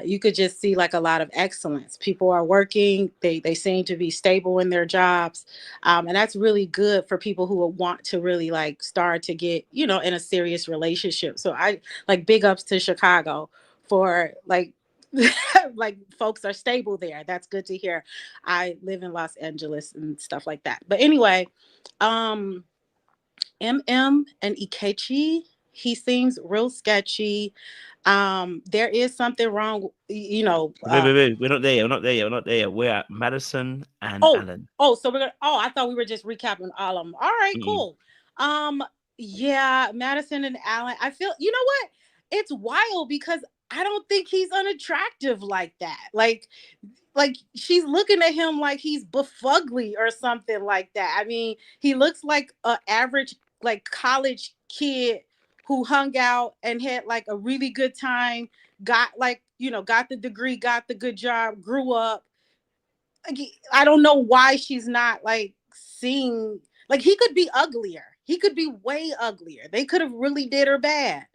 you could just see like a lot of excellence. People are working. They seem to be stable in their jobs. And that's really good for people who want to really like start to get, in a serious relationship. So I like big ups to Chicago for like, like folks are stable there. That's good to hear. I live in Los Angeles and stuff like that. But anyway, MM and Ikechi, he seems real sketchy. There is something wrong, Wait. We're not there yet. We're not there yet. We're at Madison and Alan. So we're gonna. I thought we were just recapping all of them. All right, cool. Yeah, Madison and Alan. I feel. You know what? It's wild because I don't think he's unattractive like that. Like she's looking at him like he's befugly or something like that. I mean, he looks like an average like college kid who hung out and had like a really good time, got the degree, got the good job, grew up. Like, I don't know why she's not like seeing, like he could be uglier. He could be way uglier. They could have really did her bad.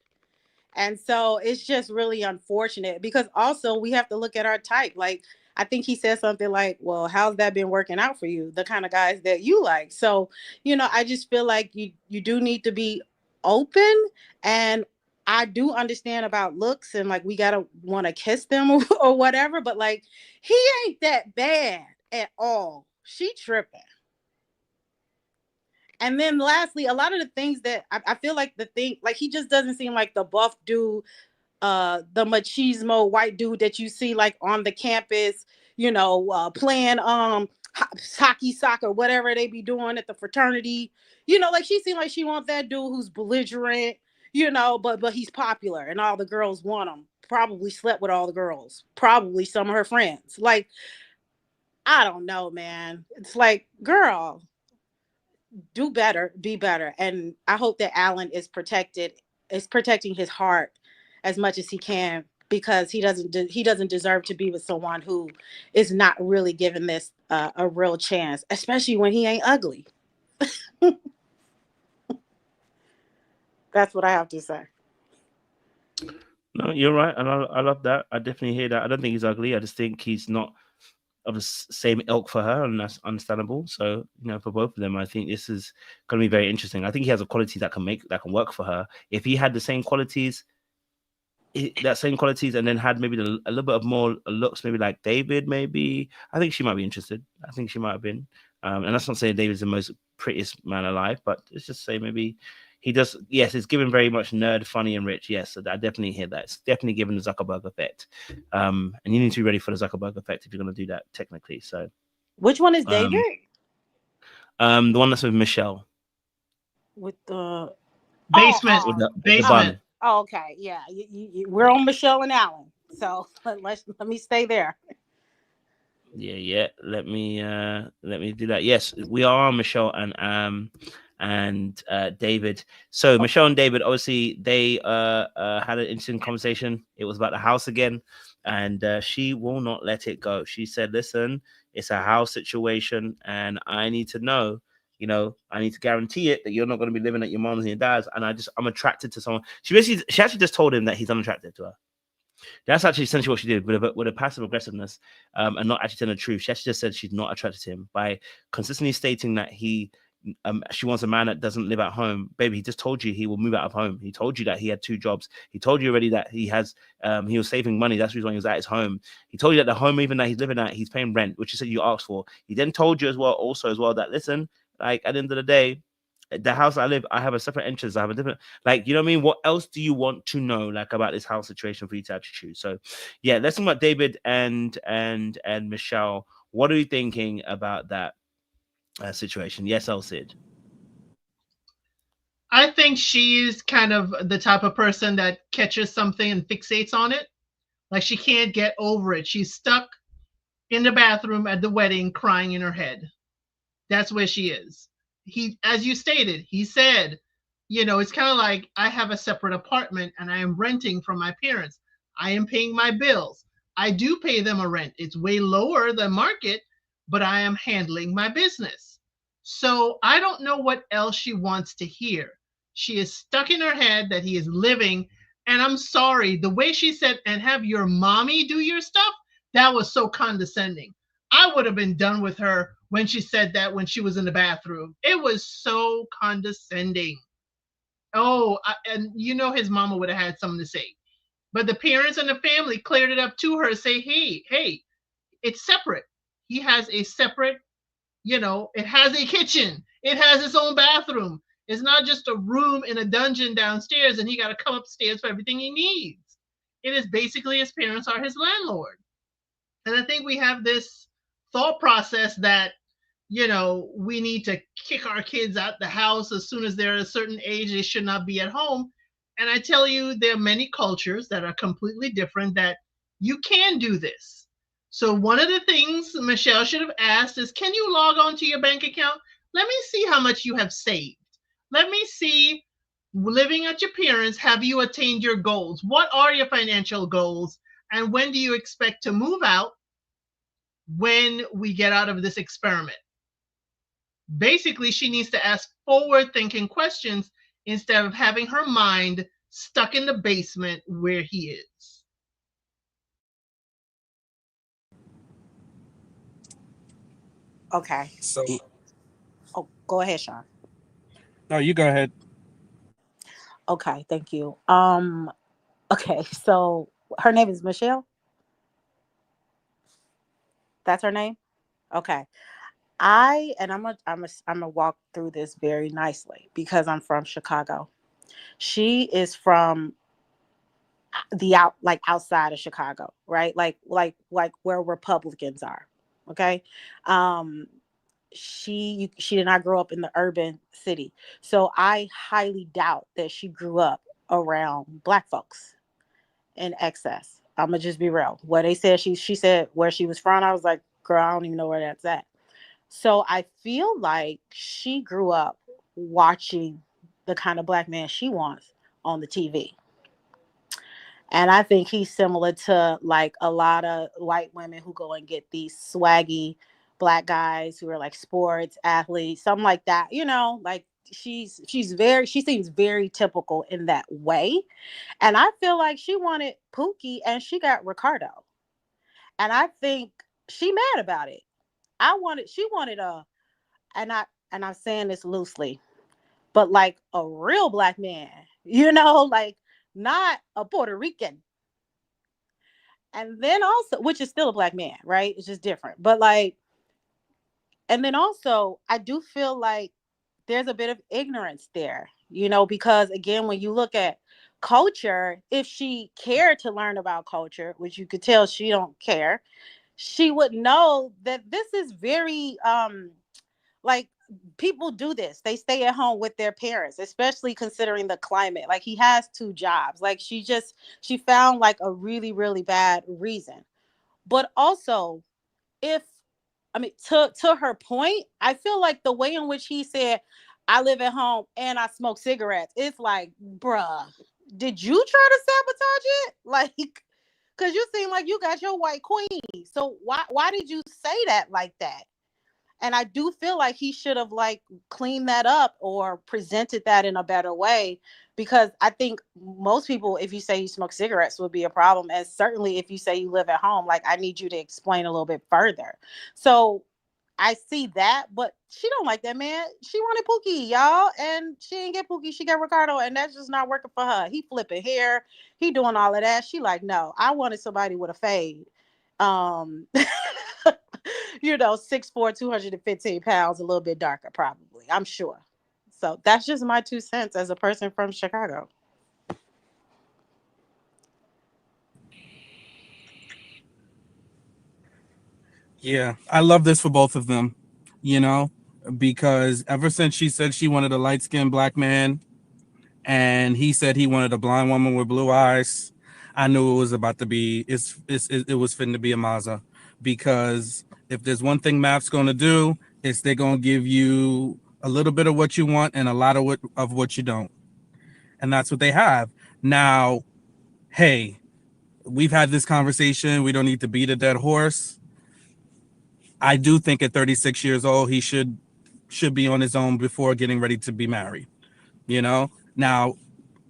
And so it's just really unfortunate because also we have to look at our type. Like, I think he said something like, well, how's that been working out for you? The kind of guys that you like. So, I just feel like you do need to be open. And I do understand about looks and like we got to want to kiss them or whatever. But like, he ain't that bad at all. She tripping. And then lastly, a lot of the things that I feel like he just doesn't seem like the buff dude, the machismo white dude that you see like on the campus, playing hockey, soccer, whatever they be doing at the fraternity. Like she seemed like she wants that dude who's belligerent, but he's popular and all the girls want him. Probably slept with all the girls, probably some of her friends. Like, I don't know, man. It's like, girl, do better, be better. And I hope that Alan is protecting his heart as much as he can, because he doesn't deserve to be with someone who is not really giving this a real chance, especially when he ain't ugly. That's what I have to say. No, you're right. And I love that. I definitely hear that. I don't think he's ugly. I just think he's not of the same ilk for her, and that's understandable. So, for both of them, I think this is going to be very interesting. I think he has a quality that can work for her. If he had the same qualities, and then had maybe a little bit of more looks, maybe like David, maybe, I think she might be interested. I think she might have been. And that's not saying David's the most prettiest man alive, but it's just say maybe he does. Yes, it's given very much nerd, funny, and rich. Yes, so I definitely hear that. It's definitely given the Zuckerberg effect. And you need to be ready for the Zuckerberg effect if you're going to do that technically. So, which one is David? The one that's with Michelle. With the basement. Basement. Oh, okay, yeah. We're on Michelle and Alan, so let me stay there. Yeah. Let me do that. Yes, we are Michelle and David. So Michelle and David, obviously they had an interesting conversation. It was about the house again, and she will not let it go. She said, "Listen, it's a house situation, and I need to know. You know, I need to guarantee it that you're not going to be living at your mom's and your dad's. And I'm attracted to someone." She actually just told him that he's unattracted to her. That's actually essentially what she did with a passive aggressiveness, and not actually telling the truth. She actually just said she's not attracted to him by consistently stating that she wants a man that doesn't live at home. Baby, he just told you he will move out of home. He told you that he had 2 jobs. He told you already that he was saving money. That's the reason why he was at his home. He told you that the home even that he's living at, he's paying rent, which you said you asked for. He then told you as well that listen, like at the end of the day, the house I live, I have a separate entrance. I have a different, like, you know what I mean? What else do you want to know, like, about this house situation for you to actually choose? So, yeah, let's talk about David and Michelle. What are you thinking about that situation? Yes, Sid. I think she's kind of the type of person that catches something and fixates on it. Like she can't get over it. She's stuck in the bathroom at the wedding crying in her head. That's where she is. As you stated, he said, you know, it's kind of like I have a separate apartment and I am renting from my parents. I am paying my bills. I do pay them a rent. It's way lower than market, but I am handling my business. So I don't know what else she wants to hear. She is stuck in her head that he is living. And I'm sorry, the way she said, and have your mommy do your stuff, that was so condescending. I would have been done with her when she said that when she was in the bathroom. It was so condescending. Oh, and you know his mama would have had something to say. But the parents and the family cleared it up to her, say, hey, it's separate. He has a separate, you know, it has a kitchen. It has its own bathroom. It's not just a room in a dungeon downstairs and he got to come upstairs for everything he needs. It is basically his parents are his landlord. And I think we have this thought process that, you know, we need to kick our kids out the house as soon as they're a certain age. They should not be at home. And I tell you, there are many cultures that are completely different that you can do this. So one of the things Michelle should have asked is, can you log on to your bank account? Let me see how much you have saved. Let me see, living at your parents', have you attained your goals? What are your financial goals? And when do you expect to move out when we get out of this experiment? Basically, she needs to ask forward-thinking questions instead of having her mind stuck in the basement where he is. Okay. Oh, go ahead, Sean. No, you go ahead. Okay, thank you. Okay, so her name is Michelle. That's her name? Okay. I'm gonna walk through this very nicely because I'm from Chicago. She is from outside of Chicago, right? Like where Republicans are. Okay. She did not grow up in the urban city. So I highly doubt that she grew up around Black folks in excess. I'm gonna just be real. What they said, she said where she was from, I was like, girl, I don't even know where that's at. So I feel like she grew up watching the kind of Black man she wants on the TV. And I think he's similar to like a lot of white women who go and get these swaggy Black guys who are like sports athletes, something like that. You know, like she seems very typical in that way. And I feel like she wanted Pookie and she got Ricardo. And I think she mad about it. She wanted and I'm saying this loosely, but like a real Black man, you know, like not a Puerto Rican. And then also, which is still a Black man, right? It's just different. But like, and then also, I do feel like there's a bit of ignorance there, you know, because again, when you look at culture, if she cared to learn about culture, which you could tell she don't care, she would know that this is very, like, people do this. They stay at home with their parents, especially considering the climate. Like he has 2 jobs. Like she found like a really, really bad reason. But also if I mean to her point, I feel like the way in which he said, I live at home and I smoke cigarettes, it's like, bruh, did you try to sabotage it? Like, because you seem like you got your white queen. So why did you say that like that? And I do feel like he should have like cleaned that up or presented that in a better way, because I think most people, if you say you smoke cigarettes, would be a problem. And certainly if you say you live at home, like, I need you to explain a little bit further. So I see that, but she don't like that man. She wanted Pookie, y'all, and she didn't get Pookie. She got Ricardo, and that's just not working for her. He flipping hair, he doing all of that. She like, no, I wanted somebody with a fade. You know, 6'4", 215 pounds, a little bit darker, probably, I'm sure. So that's just my 2 cents as a person from Chicago. Yeah, I love this for both of them, you know, because ever since she said she wanted a light-skinned black man and he said he wanted a blonde woman with blue eyes, I knew it was about to be, it was fitting to be a Mazda. Because if there's one thing math's going to do, it's they're going to give you a little bit of what you want and a lot of what you don't. And that's what they have. Now, hey, we've had this conversation. We don't need to beat a dead horse. I do think at 36 years old, he should be on his own before getting ready to be married. You know, now,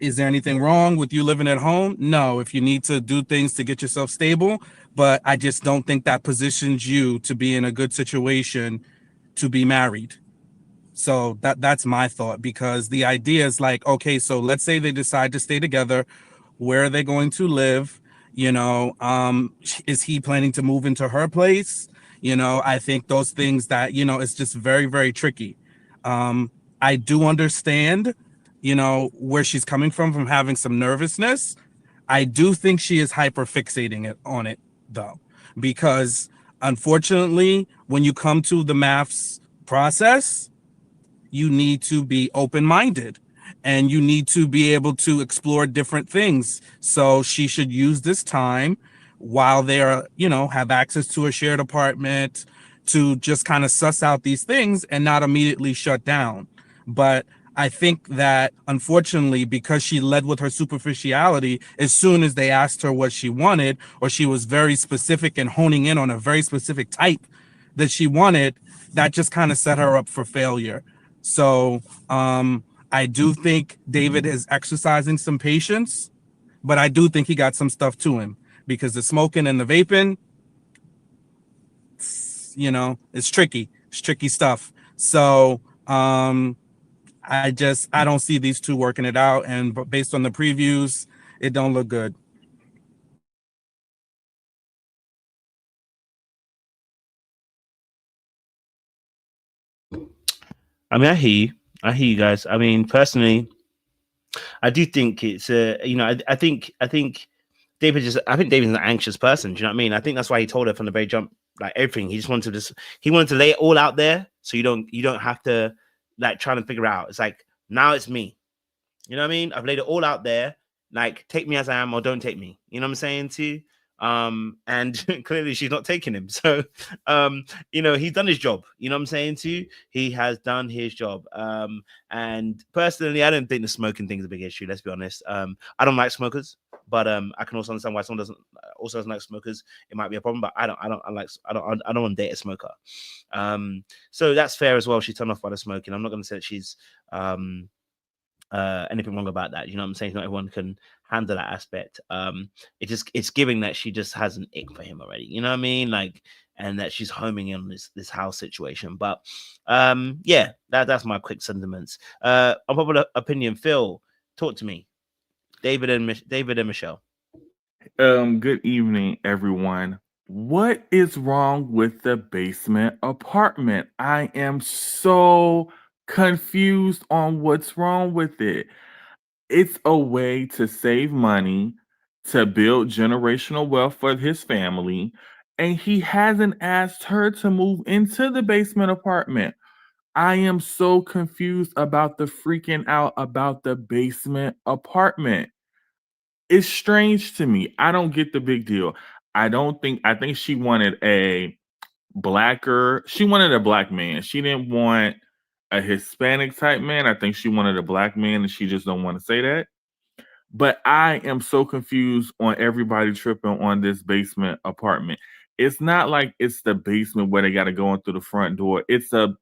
is there anything wrong with you living at home? No, if you need to do things to get yourself stable, but I just don't think that positions you to be in a good situation to be married. So that's my thought, because the idea is like, okay, so let's say they decide to stay together. Where are they going to live? You know, is he planning to move into her place? You know, I think those things that, you know, it's just very, very tricky. I do understand, you know, where she's coming from having some nervousness. I do think she is hyper fixating on it though, because unfortunately, when you come to the maths process, you need to be open-minded and you need to be able to explore different things. So she should use this time while they are, you know, have access to a shared apartment to just kind of suss out these things and not immediately shut down. But I think that unfortunately, because she led with her superficiality, as soon as they asked her what she wanted, or she was very specific and honing in on a very specific type that she wanted, that just kind of set her up for failure. So I do think David is exercising some patience, but I do think he got some stuff to him, because the smoking and the vaping, you know, it's tricky. It's tricky stuff. So I don't see these two working it out, and based on the previews, it don't look good. I mean, I hear you guys. I mean, personally, I do think it's you know, I think David's an anxious person. Do you know what I mean? I think that's why he told her from the very jump, like everything. He wanted to lay it all out there, so you don't have to like trying to figure out. It's like, now it's me. You know what I mean? I've laid it all out there. Like, take me as I am or don't take me. You know what I'm saying to you? And clearly she's not taking him. So, you know, he's done his job. You know what I'm saying to you? He has done his job. And personally, I don't think the smoking thing is a big issue. Let's be honest. I don't like smokers, but I can also understand why someone doesn't like smokers. It might be a problem, but I don't want to date a smoker. So that's fair as well. She's turned off by the smoking. I'm not going to say that she's anything wrong about that. You know what I'm saying? Not everyone can handle that aspect. It's giving that she just has an ick for him already. You know what I mean? Like, and that she's homing in on this house situation. But yeah, that's my quick sentiments. Unpopular opinion, Phil, talk to me. David and Michelle. Good evening, everyone. What is wrong with the basement apartment? I am so confused on what's wrong with it. It's a way to save money, to build generational wealth for his family, and he hasn't asked her to move into the basement apartment. I am so confused about the freaking out about the basement apartment. It's strange to me. I don't get the big deal. I think she wanted a blacker. She wanted a black man. She didn't want a Hispanic type man. I think she wanted a black man, and she just don't want to say that. But I am so confused on everybody tripping on this basement apartment. It's not like it's the basement where they got to go in through the front door. It's a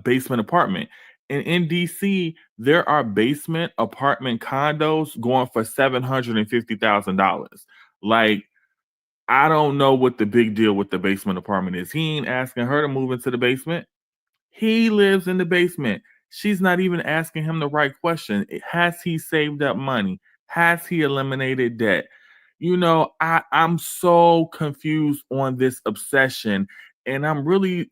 basement apartment. And in DC, there are basement apartment condos going for $750,000. Like, I don't know what the big deal with the basement apartment is. He ain't asking her to move into the basement. He lives in the basement. She's not even asking him the right question. Has he saved up money? Has he eliminated debt? You know, I'm so confused on this obsession, and I'm really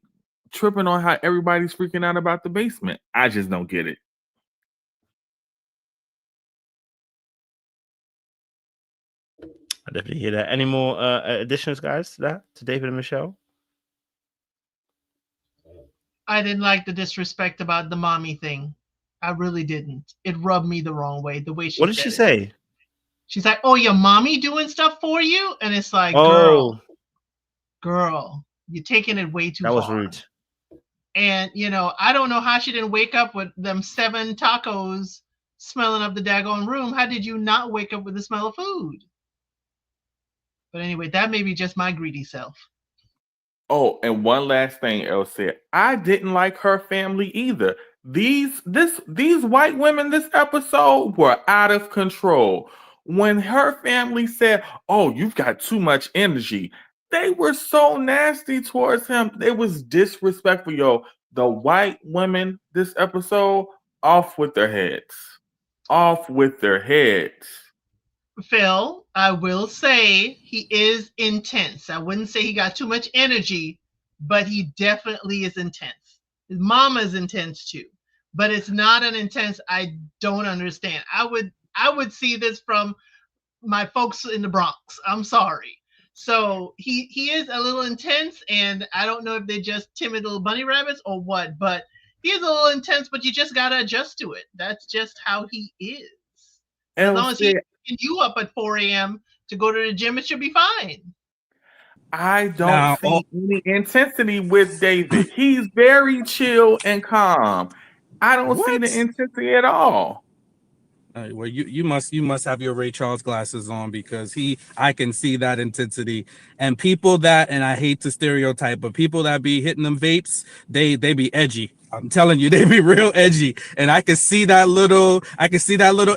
tripping on how everybody's freaking out about the basement. I just don't get it. I definitely hear that. Any more additions, guys, to that, to David and Michelle? I didn't like the disrespect about the mommy thing. I really didn't. It rubbed me the wrong way. The way she What did she say? She's like, "Oh, your mommy doing stuff for you," and it's like, Oh, girl, you're taking it way too far. that was rude. And you know, I don't know how she didn't wake up with them 7 tacos smelling up the daggone room. How did you not wake up with the smell of food? But anyway, that may be just my greedy self. Oh, and one last thing, Elle said, I didn't like her family either. These white women this episode were out of control. When her family said, "Oh, you've got too much energy," they were so nasty towards him. It was disrespectful, yo. The white women this episode, off with their heads. Off with their heads. Phil, I will say he is intense. I wouldn't say he got too much energy, but he definitely is intense. His mama is intense too, but it's not an intense I don't understand. I would see this from my folks in the Bronx. I'm sorry. So he is a little intense, and I don't know if they're just timid little bunny rabbits or what, but he is a little intense, but you just gotta adjust to it. That's just how he is. As long as he's picking you up at 4 a.m. to go to the gym, it should be fine. I don't see any intensity with David. He's very chill and calm. I don't see the intensity at all. Well, you must have your Ray Charles glasses on, because I can see that intensity. And people that, and I hate to stereotype, but people that be hitting them vapes, they be edgy. I'm telling you, they be real edgy. And I can see that little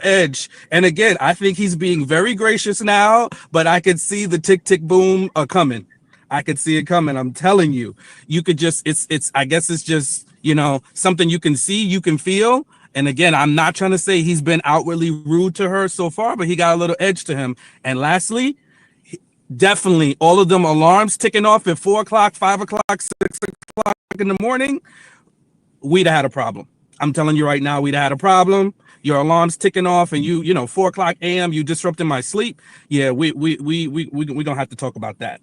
edge. And again, I think he's being very gracious now, but I could see the tick tick boom coming. I could see it coming. I'm telling you, you could just, I guess it's just, you know, something you can see, you can feel. And again, I'm not trying to say he's been outwardly rude to her so far, but he got a little edge to him. And lastly, definitely all of them alarms ticking off at 4 o'clock, 5 o'clock, 6 o'clock in the morning, we'd have had a problem. I'm telling you right now, we'd have had a problem. Your alarm's ticking off, and you know, 4 o'clock a.m., you disrupting my sleep. Yeah, we gonna have to talk about that.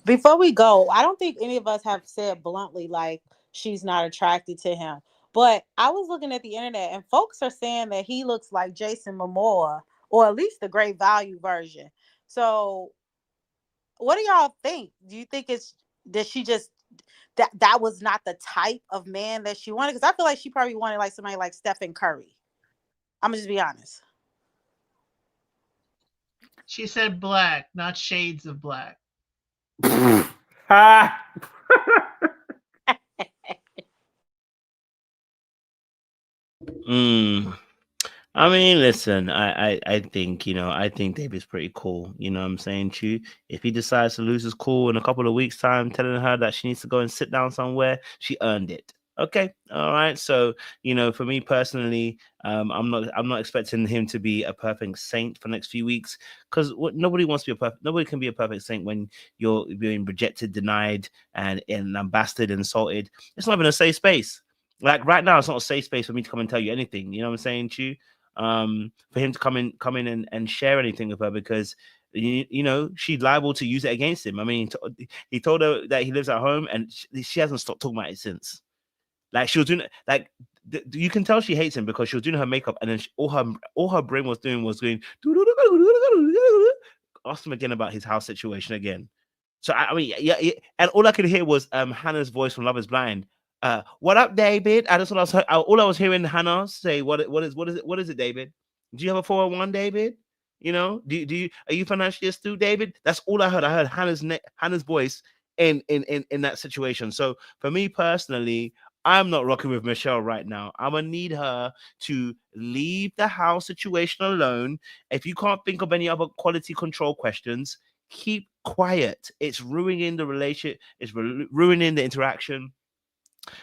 Before we go, I don't think any of us have said bluntly like she's not attracted to him. But I was looking at the internet, and folks are saying that he looks like Jason Momoa, or at least the Great Value version. So what do y'all think? Do you think she just that was not the type of man that she wanted? Because I feel like she probably wanted like somebody like Stephen Curry. I'm gonna just be honest. She said black, not shades of black. I mean, listen, I think, you know, I think David's pretty cool. You know what I'm saying, Chu? If he decides to lose his cool in a couple of weeks' time, telling her that she needs to go and sit down somewhere, she earned it. Okay, all right. So, you know, for me personally, I'm not expecting him to be a perfect saint for the next few weeks, because nobody wants to be nobody can be a perfect saint when you're being rejected, denied, and bastard, insulted. It's not even a safe space. Like right now, it's not a safe space for me to come and tell you anything. You know what I'm saying, Chu? For him to come in and share anything with her, because you know she's liable to use it against him. I mean, he told her that he lives at home, and she hasn't stopped talking about it since. Like she was doing, like you can tell she hates him, because she was doing her makeup, and then all her brain was doing was going. Ask him again about his house situation again. So I mean, yeah, and all I could hear was Hannah's voice from Love Is Blind. What up, David? All I was hearing Hannah say, what is it, David? Do you have a 401, David? You know, are you financially astute, David? That's all I heard. I heard Hannah's voice in that situation. So for me personally, I'm not rocking with Michelle right now. I'm gonna need her to leave the house situation alone. If you can't think of any other quality control questions, keep quiet. It's ruining the relationship. It's ruining the interaction.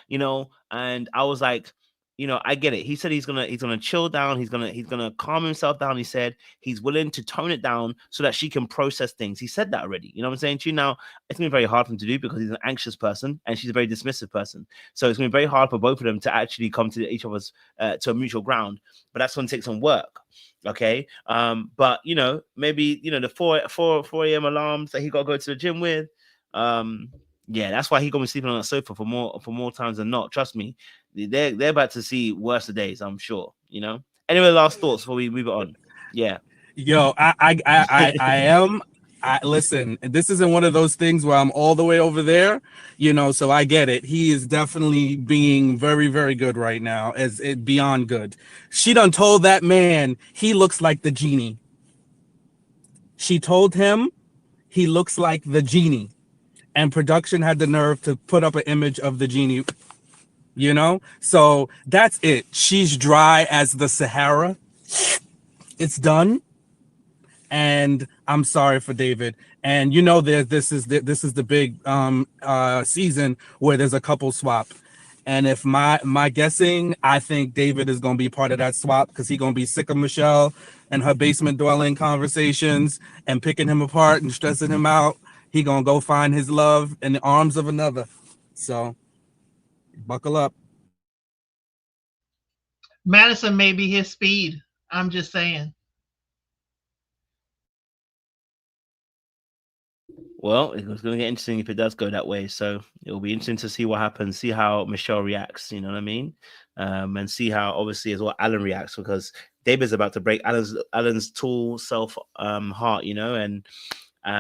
You know, and I was like, you know, I get it. He said he's gonna chill down. He's gonna calm himself down. He said he's willing to tone it down so that she can process things. He said that already. You know what I'm saying to you? Now, it's gonna be very hard for him to do because he's an anxious person and she's a very dismissive person. So it's gonna be very hard for both of them to actually come to each other's to a mutual ground. But that's gonna take some work. Okay. But you know, maybe you know the 4 a.m. alarms that he got to go to the gym with. Yeah, that's why he gonna be sleeping on that sofa for more times than not. Trust me, they're about to see worse days, I'm sure. You know. Anyway, last thoughts before we move it on. Yeah. Yo, I listen. This isn't one of those things where I'm all the way over there, you know. So I get it. He is definitely being very, very good right now, as it beyond good. She done told that man he looks like the genie. She told him he looks like the genie. And production had the nerve to put up an image of the genie, you know? So that's it. She's dry as the Sahara. It's done. And I'm sorry for David. And you know, this is the big season where there's a couple swap. And if my guessing, I think David is going to be part of that swap because he's going to be sick of Michelle and her basement dwelling conversations and picking him apart and stressing him out. He gonna go find his love in the arms of another. So buckle up. Madison may be his speed. I'm just saying. Well, it's going to get interesting if it does go that way. So it'll be interesting to see what happens, see how Michelle reacts, you know what I mean? And see how, obviously, as well, Alan reacts, because David's about to break Alan's tall self heart, you know, and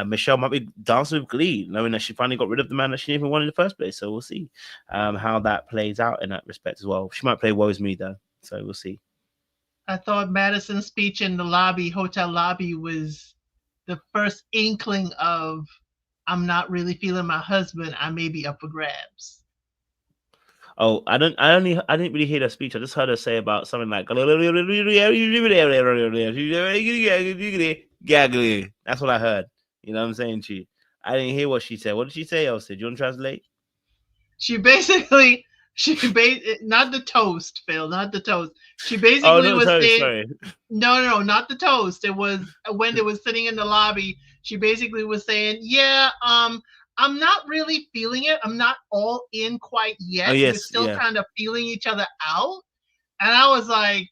Michelle might be dancing with glee, knowing that she finally got rid of the man that she didn't even want in the first place. So we'll see how that plays out in that respect as well. She might play Woe's Me, though. So we'll see. I thought Madison's speech in the hotel lobby, was the first inkling of, I'm not really feeling my husband. I may be up for grabs. Oh, I didn't really hear the speech. I just heard her say about something like, that's what I heard. You know what I'm saying to you? I didn't hear what she said. What did she say, Elsie? Do you want to translate? She basically, not the toast, Phil, not the toast. She basically was saying, no, not the toast. It was when they was sitting in the lobby. She basically was saying, yeah, I'm not really feeling it. I'm not all in quite yet. We're still kind of feeling each other out. And I was like,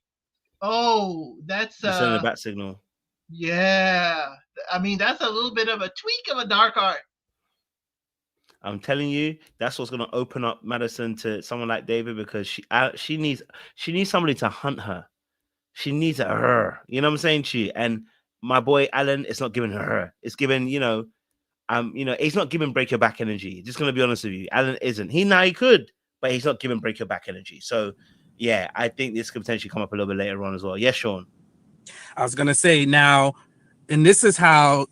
oh, that's sending a bat signal. Yeah. I mean, that's a little bit of a tweak of a dark art. I'm telling you, that's what's going to open up Madison to someone like David, because she needs somebody to hunt her. She needs her. You know what I'm saying to you? And my boy Alan, it's not giving her. It's giving, it's not giving break your back energy. Just going to be honest with you, Alan isn't. He could, but he's not giving break your back energy. So yeah, I think this could potentially come up a little bit later on as well. Yes, Sean. I was gonna say now, and this is how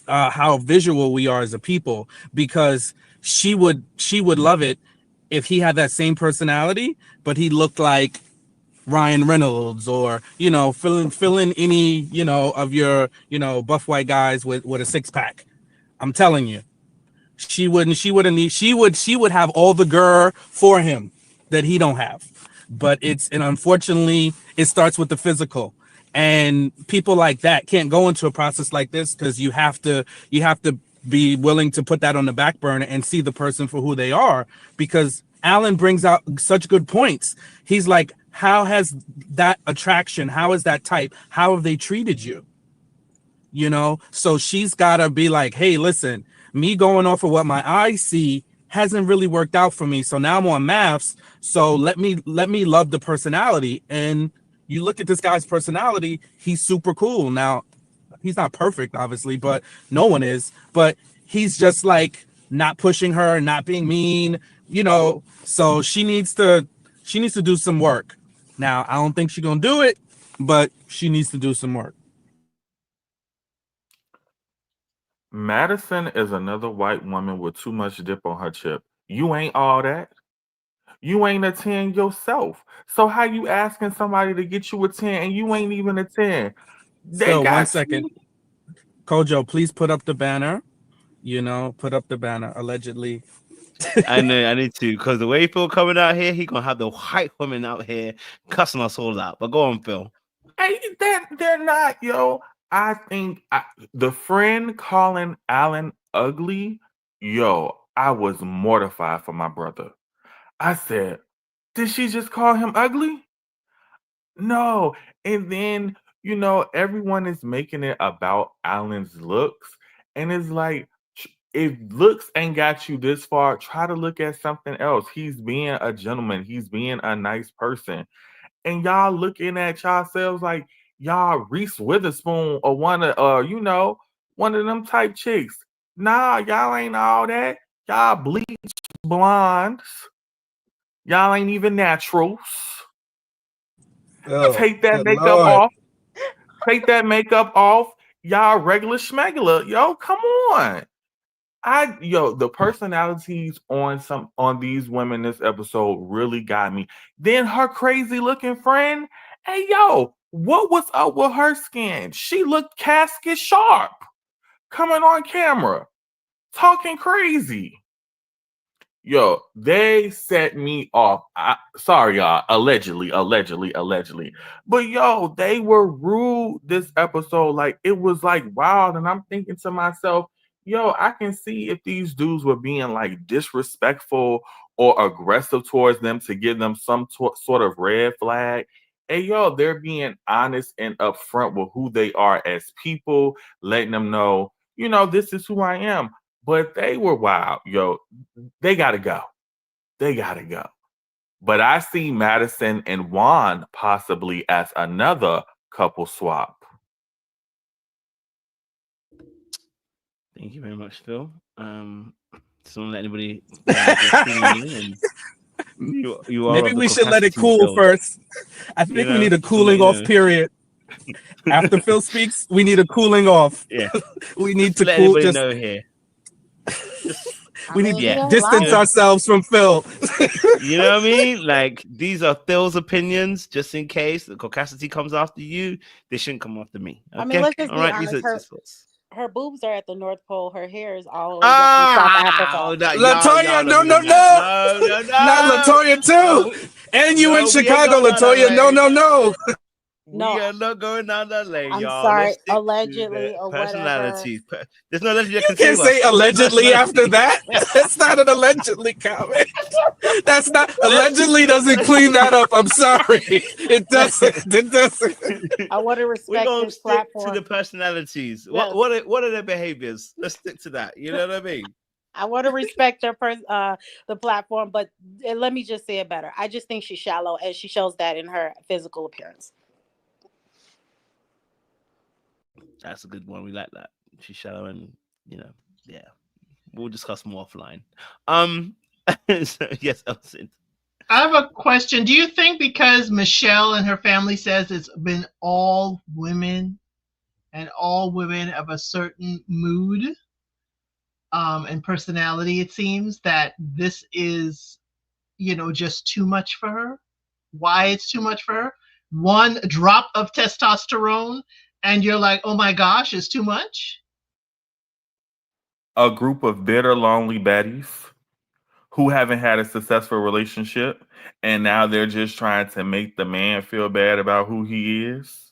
how visual we are as a people, because she would love it if he had that same personality, but he looked like Ryan Reynolds, or fill in any of your buff white guys with a six-pack. I'm telling you, she would have all the girl for him that he don't have. But unfortunately it starts with the physical, and people like that can't go into a process like this, because you have to be willing to put that on the back burner and see the person for who they are, because Alan brings out such good points. He's like, how has that attraction, how is that type, how have they treated you? So she's gotta be like, hey, listen, me going off of what my eyes see hasn't really worked out for me. So now I'm on maths. So let me love the personality. And you look at this guy's personality, he's super cool. Now, he's not perfect, obviously, but no one is. But he's just like not pushing her, not being mean, you know. So she needs to do some work. Now, I don't think she's gonna do it, but she needs to do some work. Madison is another white woman with too much dip on her chip. You ain't all that. You ain't a 10 yourself. So how you asking somebody to get you a 10 and you ain't even a 10? So 1 second. Kojo, please put up the banner. You know, put up the banner, allegedly. I know, I need to, because the way Phil coming out here, he gonna have the white women out here cussing us all out. But go on, Phil. Hey, they're not, yo. I think the friend calling Alan ugly, yo, I was mortified for my brother. I said, did she just call him ugly? No. And then, you know, everyone is making it about Alan's looks. And it's like, if looks ain't got you this far, try to look at something else. He's being a gentleman. He's being a nice person. And y'all looking at yourselves like y'all Reese Witherspoon or one of you know, one of them type chicks. Nah, y'all ain't all that. Y'all bleach blondes. Y'all ain't even naturals. Oh, take that makeup Lord. off. Take that makeup off. Y'all regular schmegula. Yo, come on. The personalities on these women this episode really got me. Then her crazy looking friend. Hey, yo, what was up with her skin? She looked casket sharp coming on camera, talking crazy. Yo, they set me off. Sorry, y'all. Allegedly. But yo, they were rude this episode. Like, it was like wild. And I'm thinking to myself, yo, I can see if these dudes were being like disrespectful or aggressive towards them to give them some sort of red flag. Hey, yo, they're being honest and upfront with who they are as people, letting them know, you know, this is who I am. But they were wild, yo. They gotta go. But I see Madison and Juan possibly as another couple swap. Thank you very much, Phil. Just don't let anybody. You are Maybe we should let it cool Phil. first. I think we need a cooling off period. After Phil speaks, we need a cooling off. Yeah, we need to let cool. anybody Just know here. we need to distance ourselves from Phil. You know what I mean? Like, these are Phil's opinions, just in case the caucasity comes after you. They shouldn't come after me. Okay? I mean, let's just all be right. honest. Her boobs are at the North Pole. Her hair is all over South Africa. Latoya, no, not Latoya too. And you in Chicago, Latoya, no. We are not going down that lane, I'm y'all. sorry, Let's stick to allegedly the or personalities. There's no allegedly. You can't say allegedly after that. That's not an allegedly comment. That's not allegedly doesn't clean that up. I'm sorry. It doesn't. I want to respect We're this stick platform. to the personalities. Yes. What are their behaviors? Let's stick to that. You know what I mean? I want to respect the platform, but let me just say it better. I just think she's shallow, and she shows that in her physical appearance. That's a good one. We like that. She's shallow, and yeah. We'll discuss more offline. So, yes, Elson. I have a question. Do you think because Michelle and her family says it's been all women and all women of a certain mood and personality, it seems that this is, just too much for her? Why it's too much for her? One drop of testosterone and you're like, oh my gosh, it's too much? A group of bitter, lonely baddies who haven't had a successful relationship, and now they're just trying to make the man feel bad about who he is.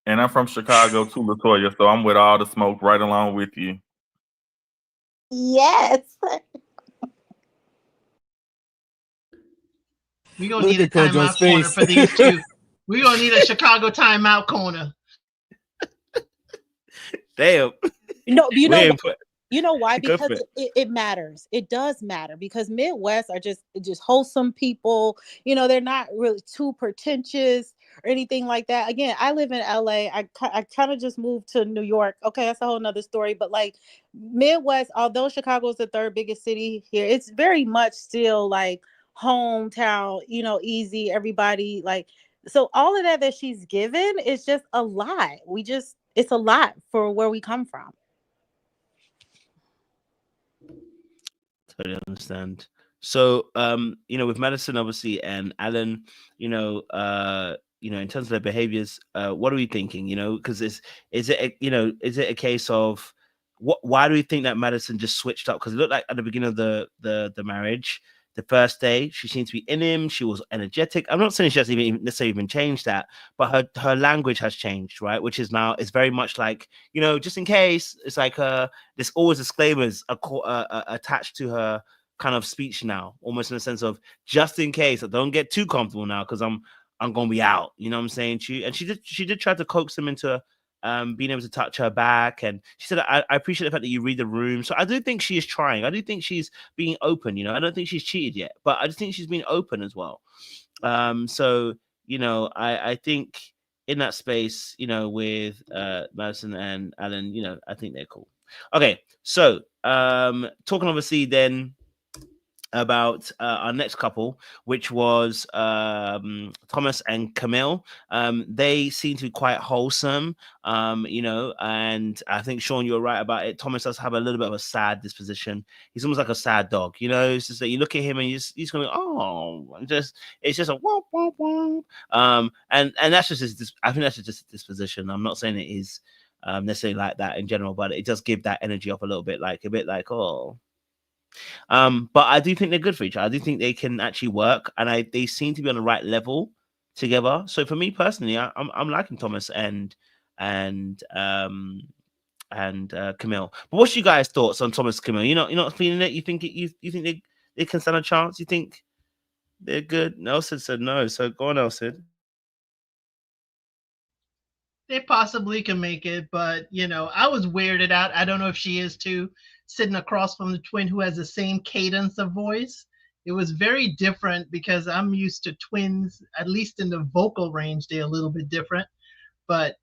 And I'm from Chicago too, Latoya, so I'm with all the smoke right along with you. Yes. We're going to need a timeout corner for these two. We're going to need a Chicago timeout corner. Damn. No, you know, You know why? Go Because for it. it matters. It does matter because Midwest are just wholesome people. You know, they're not really too pretentious or anything like that. Again, I live in LA. I kind of just moved to New York. Okay, that's a whole nother story. But like Midwest, although Chicago is the third biggest city here, it's very much still like hometown, you know, easy, everybody like, so all of that she's given is just a lot. It's a lot for where we come from. Totally understand. So, you know, with Madison obviously and Alan, you know, in terms of their behaviors, what are we thinking? You know, because is it a case of why do we think that Madison just switched up? Because it looked like at the beginning of the marriage, the first day, she seemed to be in him. She was energetic. I'm not saying she hasn't even necessarily even changed that, but her language has changed, right? Which is now it's very much like, you know, just in case. It's like there's always disclaimers attached to her kind of speech now, almost in the sense of just in case. I don't get too comfortable now because I'm gonna be out. You know what I'm saying? And she did try to coax him into being able to touch her back, and she said, I appreciate the fact that you read the room. So I do think she is trying. I do think she's being open. You know, I don't think she's cheated yet, but I just think she's being open as well. So you know, I think in that space, you know, with Madison and Alan, you know, I think they're cool. Okay, so talking obviously then about our next couple, which was Thomas and Camille. They seem to be quite wholesome, you know, and I think Sean, you're right about it. Thomas does have a little bit of a sad disposition. He's almost like a sad dog, you know. It's just that you look at him and he's going, oh, it's just a womp womp womp. And that's just I think that's just his disposition. I'm not saying it is necessarily like that in general, but it does give that energy off a little bit, like oh. But I do think they're good for each other. I do think they can actually work, and they seem to be on the right level together. So for me personally, I'm liking Thomas and Camille. But what's you guys' thoughts on Thomas and Camille? You're not feeling it? You think they can stand a chance? You think they're good? Nelson said no. So go on, Nelson. They possibly can make it, but you know, I was weirded out. I don't know if she is too, sitting across from the twin who has the same cadence of voice. It was very different because I'm used to twins, at least in the vocal range, they're a little bit different, but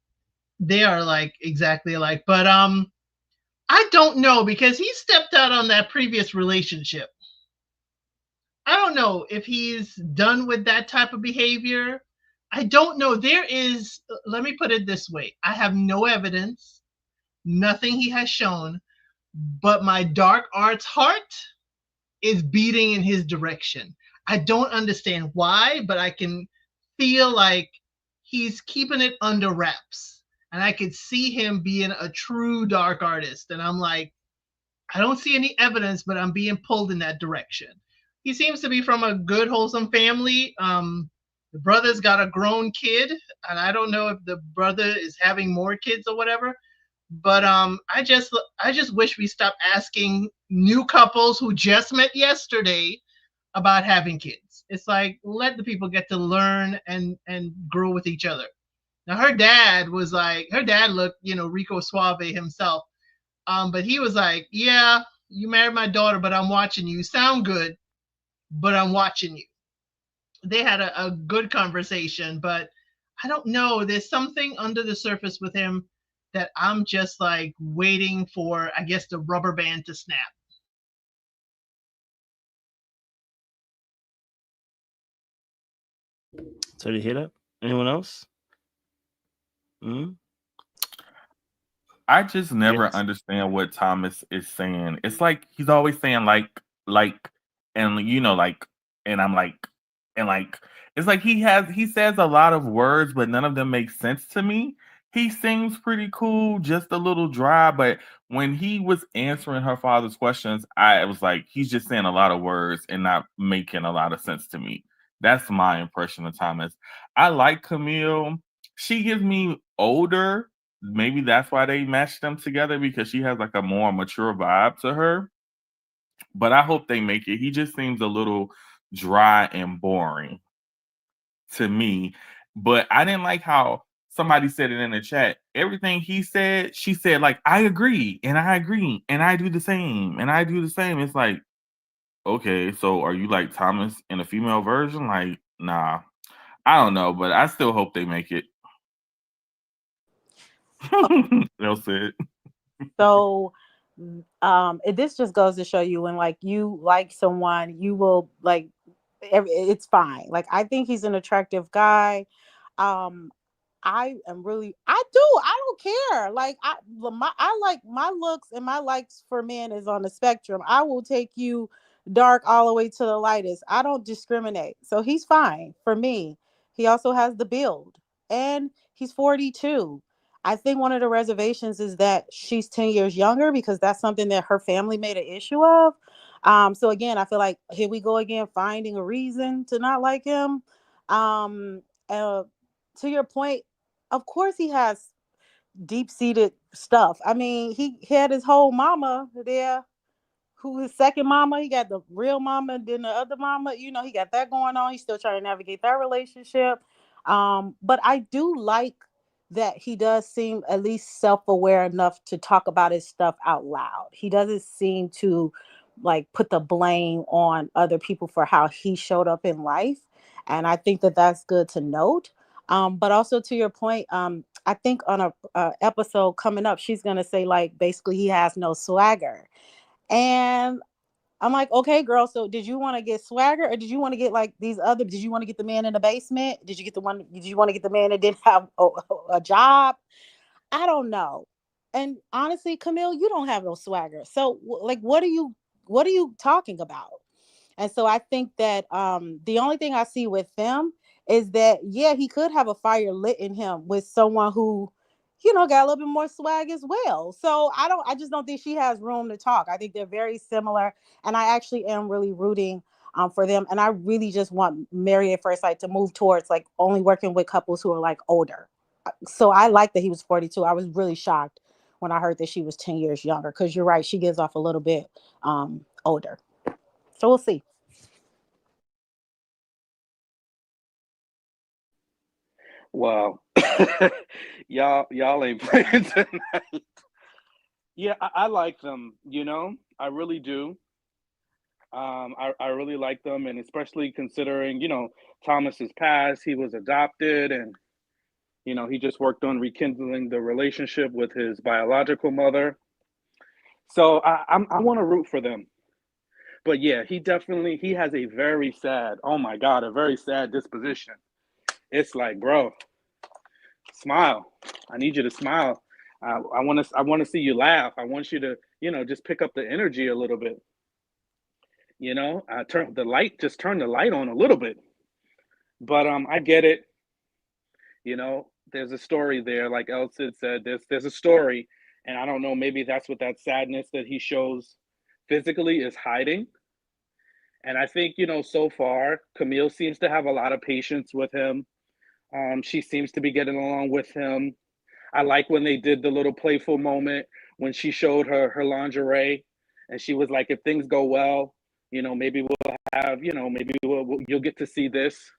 they are like exactly alike. But I don't know because he stepped out on that previous relationship. I don't know if he's done with that type of behavior. I don't know. Let me put it this way. I have no evidence, nothing he has shown, but my dark arts heart is beating in his direction. I don't understand why, but I can feel like he's keeping it under wraps. And I could see him being a true dark artist. And I'm like, I don't see any evidence, but I'm being pulled in that direction. He seems to be from a good, wholesome family. The brother's got a grown kid, and I don't know if the brother is having more kids or whatever. But I just wish we stopped asking new couples who just met yesterday about having kids. It's like, let the people get to learn and grow with each other. Now her dad looked, you know, Rico Suave himself. But he was like, yeah, you married my daughter, but I'm watching you. You sound good, but I'm watching you. They had a good conversation, but I don't know. There's something under the surface with him that I'm just like waiting for, I guess, the rubber band to snap. So did you hear that? Anyone else? I just never understand what Thomas is saying. It's like he's always saying like, and you know, like, and I'm like, and like, it's like he says a lot of words, but none of them make sense to me. He seems pretty cool, just a little dry, but when he was answering her father's questions, I was like, he's just saying a lot of words and not making a lot of sense to me. That's my impression of Thomas. I like Camille. She gives me older. Maybe that's why they matched them together, because she has like a more mature vibe to her. But I hope they make it. He just seems a little dry and boring to me. But I didn't like how somebody said it in the chat. Everything he said, she said, like, I agree, and I agree, and I do the same, and I do the same. It's like, okay, so are you like Thomas in a female version? Like, nah. I don't know, but I still hope they make it. They'll say it. So this just goes to show you when like you like someone, you will like it's fine. Like I think he's an attractive guy. I don't care. Like I like my looks, and my likes for men is on the spectrum. I will take you dark all the way to the lightest. I don't discriminate. So he's fine for me. He also has the build, and he's 42. I think one of the reservations is that she's 10 years younger, because that's something that her family made an issue of. So again, I feel like here we go again, finding a reason to not like him. To your point, of course he has deep-seated stuff. I mean, he had his whole mama there, who his second mama. He got the real mama, and then the other mama. You know, he got that going on. He's still trying to navigate that relationship. But I do like that he does seem at least self-aware enough to talk about his stuff out loud. He doesn't seem to like put the blame on other people for how he showed up in life. And I think that that's good to note. But also to your point, I think on a episode coming up, she's going to say like, basically he has no swagger. And I'm like, okay, girl, so did you want to get swagger, or did you want to get like these other, did you want to get the man in the basement? Did you want to get the man that didn't have a job? I don't know. And honestly, Camille, you don't have no swagger. So like, what are you talking about? And so I think that the only thing I see with them is that, yeah, he could have a fire lit in him with someone who, you know, got a little bit more swag as well. So I just don't think she has room to talk. I think they're very similar. And I actually am really rooting for them. And I really just want Married at First Sight to move towards like only working with couples who are like older. So I like that he was 42. I was really shocked when I heard that she was 10 years younger, because you're right, she gives off a little bit older. So we'll see. Wow. y'all ain't playing tonight. Yeah, I like them, you know, I really do. I really like them, and especially considering, you know, Thomas's past, he was adopted, and, you know, he just worked on rekindling the relationship with his biological mother. So I want to root for them. But yeah, he has a very sad, oh my God, a very sad disposition. It's like, bro, smile. I need you to smile. I want to see you laugh. I want you to, you know, just pick up the energy a little bit. You know, turn the light on a little bit. But I get it. You know, there's a story there, like El Cid said. There's a story, and I don't know. Maybe that's what that sadness that he shows physically is hiding. And I think, you know, so far, Camille seems to have a lot of patience with him. She seems to be getting along with him. I like when they did the little playful moment when she showed her lingerie, and she was like, if things go well, you know, maybe we'll have, you know, maybe you'll get to see this.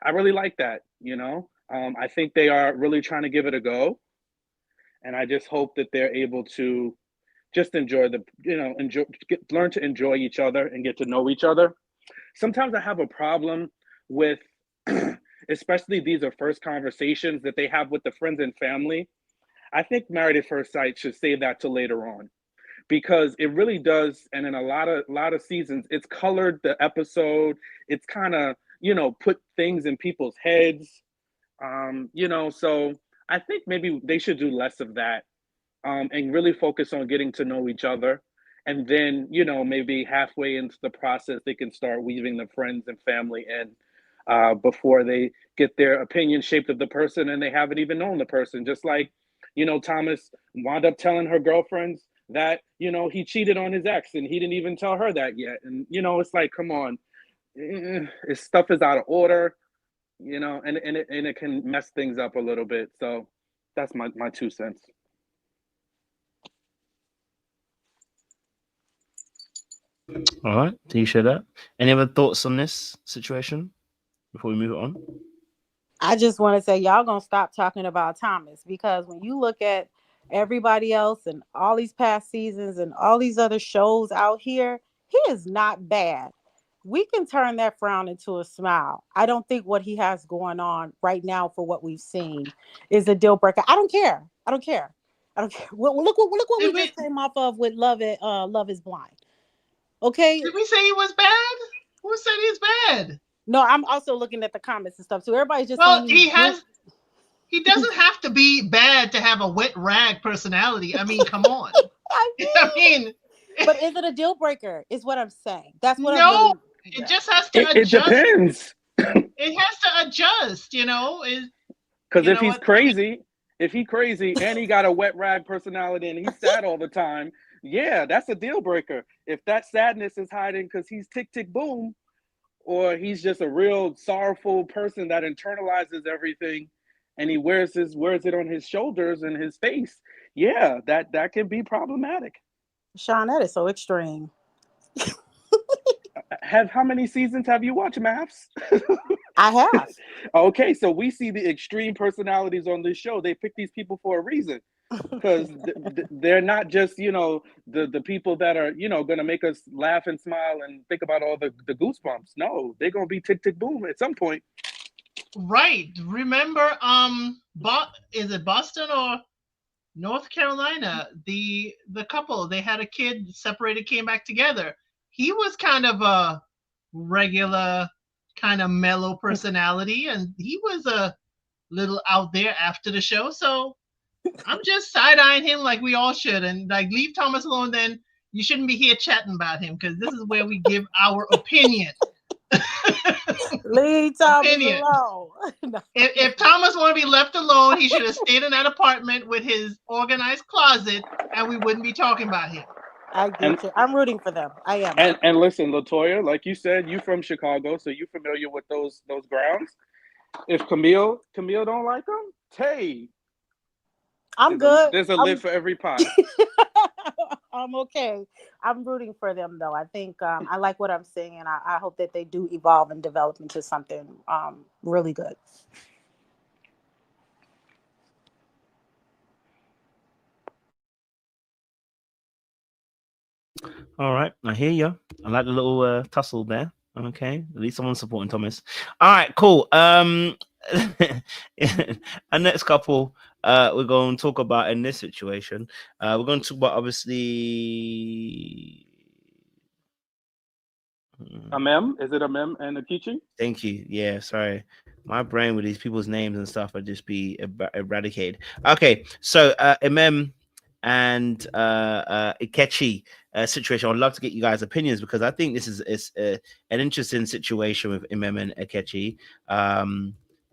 I really like that, you know. I think they are really trying to give it a go. And I just hope that they're able to just enjoy learn to enjoy each other and get to know each other. Sometimes I have a problem with, especially these are first conversations that they have with the friends and family. I think Married at First Sight should save that till later on, because it really does. And in a lot of seasons, it's colored the episode. It's kind of, you know, put things in people's heads, you know, so I think maybe they should do less of that, and really focus on getting to know each other. And then, you know, maybe halfway into the process, they can start weaving the friends and family in, before they get their opinion shaped of the person and they haven't even known the person. Just like, you know, Thomas wound up telling her girlfriends that, you know, he cheated on his ex, and he didn't even tell her that yet. And, you know, it's like, come on, stuff is out of order, you know, and it can mess things up a little bit. So that's my 2 cents. All right. Do you share that? Any other thoughts on this situation before we move on? I just want to say y'all gonna stop talking about Thomas, because when you look at everybody else and all these past seasons and all these other shows out here, he is not bad. We can turn that frown into a smile. I don't think what he has going on right now for what we've seen is a deal breaker. I don't care. I don't care. I don't care. Look what we just came off of with Love is Blind. Okay. Did we say he was bad? Who said he's bad? No, I'm also looking at the comments and stuff. So everybody's just well, saying he doesn't have to be bad to have a wet rag personality. I mean, come on. I mean, but is it a deal breaker? Is what I'm saying. That's what it just has to adjust. It depends. It has to adjust, you know. Because if he's crazy, and he got a wet rag personality and he's sad all the time, yeah, that's a deal breaker. If that sadness is hiding because he's tick tick boom, or he's just a real sorrowful person that internalizes everything and he wears it on his shoulders and his face, yeah, that can be problematic. Sean, that is so extreme. How many seasons have you watched, Maps? I have. Okay, so we see the extreme personalities on this show. They pick these people for a reason, because they're not just, the people that are, going to make us laugh and smile and think about all the goosebumps. No, they're going to be tick, tick, boom at some point. Right. Remember, is it Boston or North Carolina? The couple, they had a kid, separated, came back together. He was kind of a regular, kind of mellow personality, and he was a little out there after the show. So I'm just side-eyeing him like we all should, and like, leave Thomas alone. Then you shouldn't be here chatting about him, because this is where we give our opinion. Leave Thomas alone. If Thomas want to be left alone, he should have stayed in that apartment with his organized closet, and we wouldn't be talking about him. I get you. I'm rooting for them. I am. And listen, LaToya, like you said, you from Chicago, so you familiar with those grounds. If Camille don't like them, hey, I'm good. There's a lid for every pot. I'm okay. I'm rooting for them, though. I think I like what I'm seeing, and I hope that they do evolve and develop into something really good. All right, I hear you. I like the little tussle there. Okay, at least someone's supporting Thomas. All right, cool. Our next couple we're going to talk about in this situation. We're going to talk about, obviously, Imam. Is it Imam and Akichi? Thank you. Yeah, sorry. My brain with these people's names and stuff would just be eradicated. Okay, so Imam and Ikechi situation. I'd love to get you guys' opinions, because I think this is an interesting situation with Imam and Ikechi.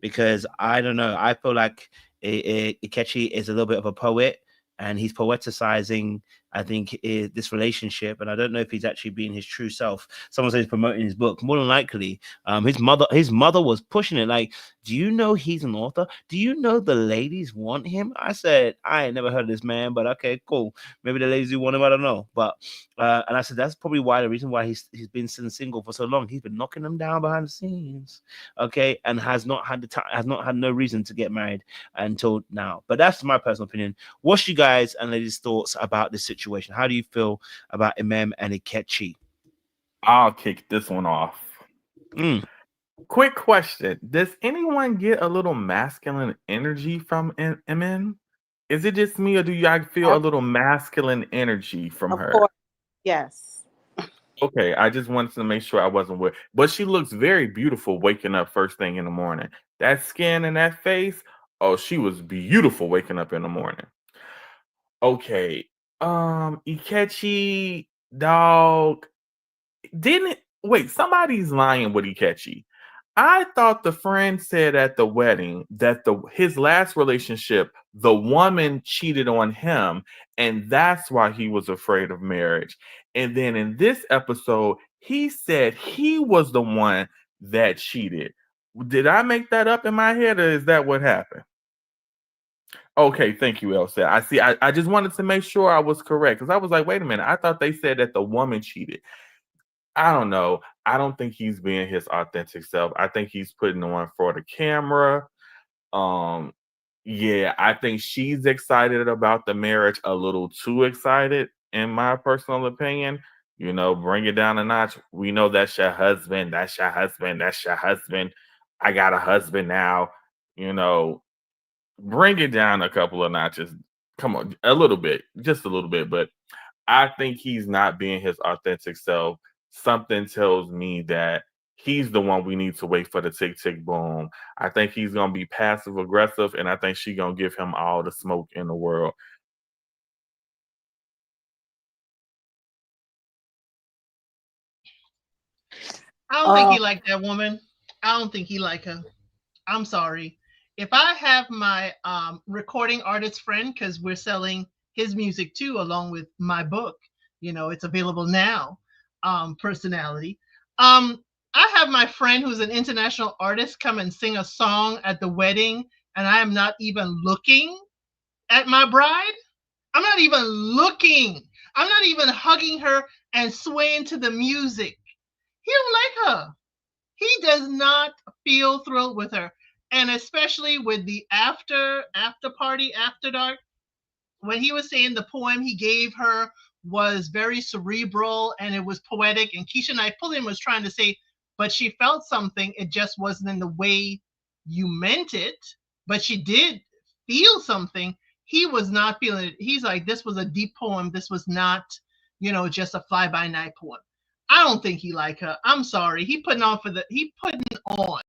Because I don't know, I feel like Ikechi is a little bit of a poet, and he's poeticizing, I think, this relationship, and I don't know if he's actually being his true self. Someone says he's promoting his book. More than likely, his mother was pushing it. Like, do you know he's an author? Do you know the ladies want him? I said, I ain't never heard of this man, but okay, cool. Maybe the ladies do want him. I don't know. But and I said that's probably why the reason why he's been single for so long. He's been knocking them down behind the scenes, okay, and has not had no reason to get married until now. But that's my personal opinion. What's you guys and ladies' thoughts about this situation? How do you feel about Imam and Ikechi? I'll kick this one off. Quick question. Does anyone get a little masculine energy from Imam? Is it just me, or do y'all feel a little masculine energy from her? Course. Yes. Okay, I just wanted to make sure I wasn't with. But she looks very beautiful waking up first thing in the morning. That skin and that face, oh, she was beautiful waking up in the morning. Okay. Ikechi, dog, wait, somebody's lying with Ikechi. I thought the friend said at the wedding that his last relationship, the woman cheated on him, and that's why he was afraid of marriage. And then in this episode, he said he was the one that cheated. Did I make that up in my head, or is that what happened? Okay, thank you, Elsa. I see. I just wanted to make sure I was correct, because I was like, wait a minute. I thought they said that the woman cheated. I don't know. I don't think he's being his authentic self. I think he's putting on for the camera. Yeah, I think she's excited about the marriage, a little too excited, in my personal opinion. You know, bring it down a notch. We know that's your husband. That's your husband. That's your husband. I got a husband now. You know, bring it down a couple of notches. Come on, a little bit, just a little bit. But I think he's not being his authentic self. Something tells me that he's the one we need to wait for the tick tick boom. I think he's gonna be passive aggressive, and I think she's gonna give him all the smoke in the world. I don't think he liked that woman. I don't think he liked her. I'm sorry. If I have my recording artist friend, because we're selling his music too, along with my book, you know, it's available now, Personality. I have my friend who's an international artist come and sing a song at the wedding, and I am not even looking at my bride. I'm not even looking. I'm not even hugging her and swaying to the music. He don't like her. He does not feel thrilled with her. And especially with the after party, after dark, when he was saying the poem he gave her was very cerebral and it was poetic, and Keisha and I Pulliam was trying to say, but she felt something. It just wasn't in the way you meant it, but she did feel something. He was not feeling it. He's like, this was a deep poem. This was not, you know, just a fly by night poem. I don't think he like her. I'm sorry. He putting on.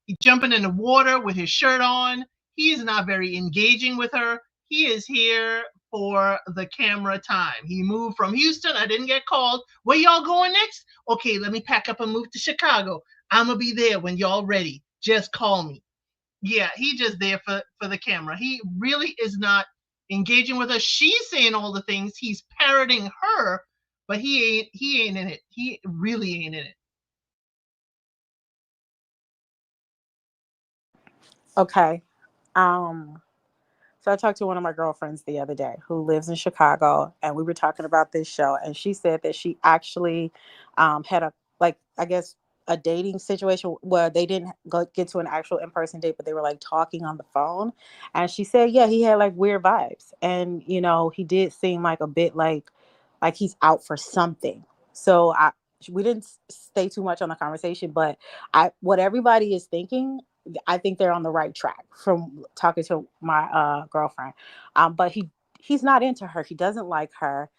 He's jumping in the water with his shirt on. He's not very engaging with her. He is here for the camera time. He moved from Houston. I didn't get called. Where y'all going next? Okay, let me pack up and move to Chicago. I'm going to be there when y'all ready. Just call me. Yeah, he just there for the camera. He really is not engaging with her. She's saying all the things. He's parroting her, but he ain't in it. He really ain't in it. Okay. So I talked to one of my girlfriends the other day who lives in Chicago, and we were talking about this show, and she said that she actually had a dating situation where they didn't get to an actual in-person date, but they were like talking on the phone. And she said, yeah, he had like weird vibes. And, you know, he did seem like a bit like he's out for something. So we didn't stay too much on the conversation, but what everybody is thinking, I think they're on the right track from talking to my girlfriend. But he's not into her. He doesn't like her.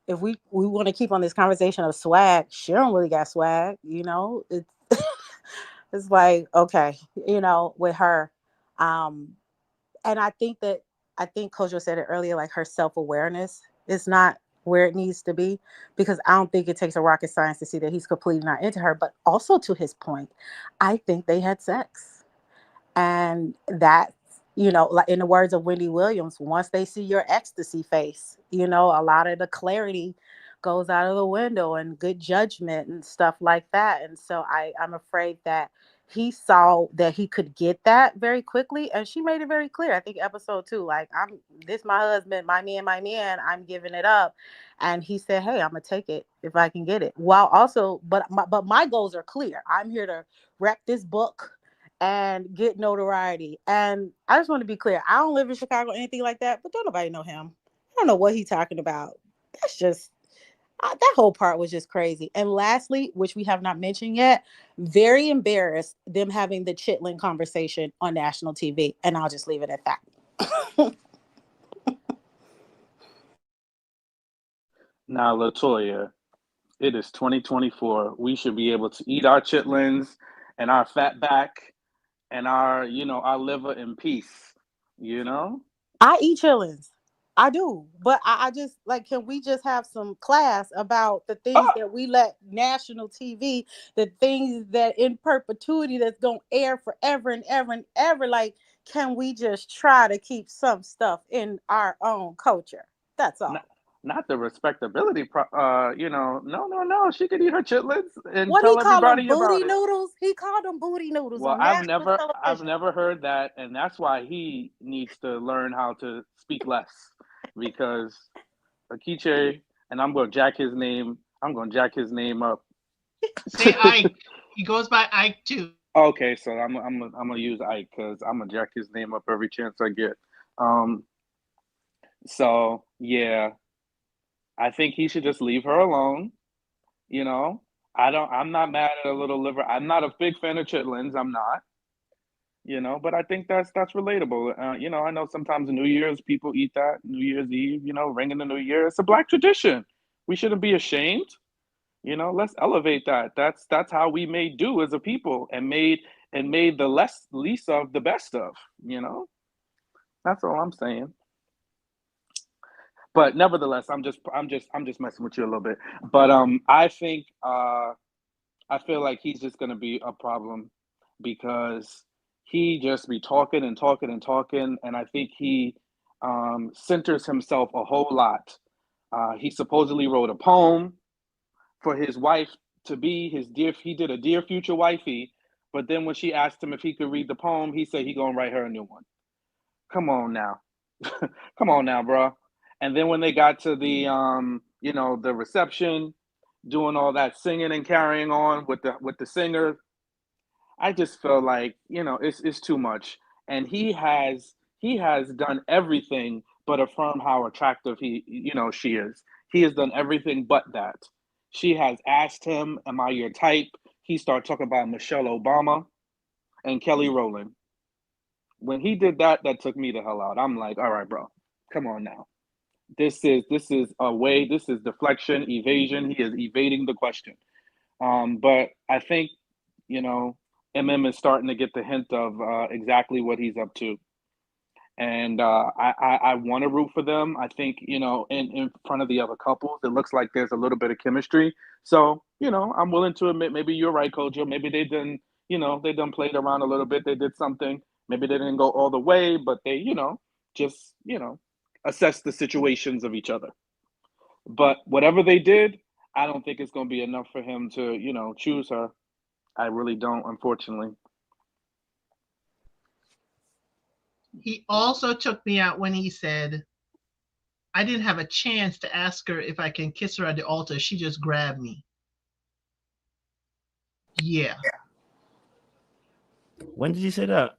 If we want to keep on this conversation of swag, she don't really got swag, you know. It's like, okay, you know, with her. And I think Kojo said it earlier, like her self-awareness is not where it needs to be, because I don't think it takes a rocket science to see that he's completely not into her. But also, to his point, I think they had sex, and that, you know, like in the words of Wendy Williams, once they see your ecstasy face, you know, a lot of the clarity goes out of the window and good judgment and stuff like that. And so I'm afraid that he saw that he could get that very quickly, and she made it very clear. I think episode 2, like, this my husband, my man, I'm giving it up. And he said, hey, I'm gonna take it if I can get it. While also, but my goals are clear. I'm here to rep this book and get notoriety. And I just want to be clear. I don't live in Chicago or anything like that, but don't nobody know him. I don't know what he's talking about. That's just that whole part was just crazy. And lastly, which we have not mentioned yet, very embarrassed them having the Chitlin conversation on national TV. And I'll just leave it at that. Now, Latoya, it is 2024. We should be able to eat our chitlins and our fat back and our liver in peace, you know? I eat chitlins. I do, but I just like, can we just have some class about the things that we let national TV, the things that in perpetuity that's gonna air forever and ever and ever? Like, can we just try to keep some stuff in our own culture? That's all. Not the respectability, no. She could eat her chitlins and what tell he call everybody them, about booty it. noodles? He called them booty noodles. Well, on I've television. never heard that, and that's why he needs to learn how to speak less, because Akiche, and I'm gonna jack his name. I'm gonna jack his name up. Say Ike. He goes by Ike too. Okay, so I'm gonna use Ike because I'm gonna jack his name up every chance I get. Um, so yeah, I think he should just leave her alone. You know, I'm not mad at a little liver. I'm not a big fan of chitlins. I'm not. You know, but I think that's relatable. You know, I know sometimes New Year's people eat that, New Year's Eve, you know, ringing the New Year. It's a Black tradition. We shouldn't be ashamed. You know, let's elevate that. That's how we made do as a people and made the least of the best of, you know? That's all I'm saying. But nevertheless, I'm just messing with you a little bit. But I feel like he's just gonna be a problem because he just be talking and talking and talking, and I think he centers himself a whole lot. He supposedly wrote a poem for his wife to be his dear. He did a dear future wifey, but then when she asked him if he could read the poem, he said he gonna write her a new one. Come on now, come on now, bro. And then when they got to the you know, the reception, doing all that singing and carrying on with the singer, I just feel like, you know, it's too much. And he has done everything but affirm how attractive she is. He has done everything but that. She has asked him, "Am I your type?" He started talking about Michelle Obama and Kelly Rowland. When he did that, that took me the hell out. I'm like, all right, bro, come on now. This is a way. This is deflection, evasion. He is evading the question. But I think, you know, MM is starting to get the hint of exactly what he's up to. And I want to root for them. I think, you know, in front of the other couples, it looks like there's a little bit of chemistry. So, you know, I'm willing to admit maybe you're right, Kojo. Maybe they done played around a little bit. They did something. Maybe they didn't go all the way, but they, you know, just, you know, assess the situations of each other. But whatever they did, I don't think it's going to be enough for him to, you know, choose her. I really don't, unfortunately. He also took me out when he said, I didn't have a chance to ask her if I can kiss her at the altar. She just grabbed me. Yeah. When did you say that?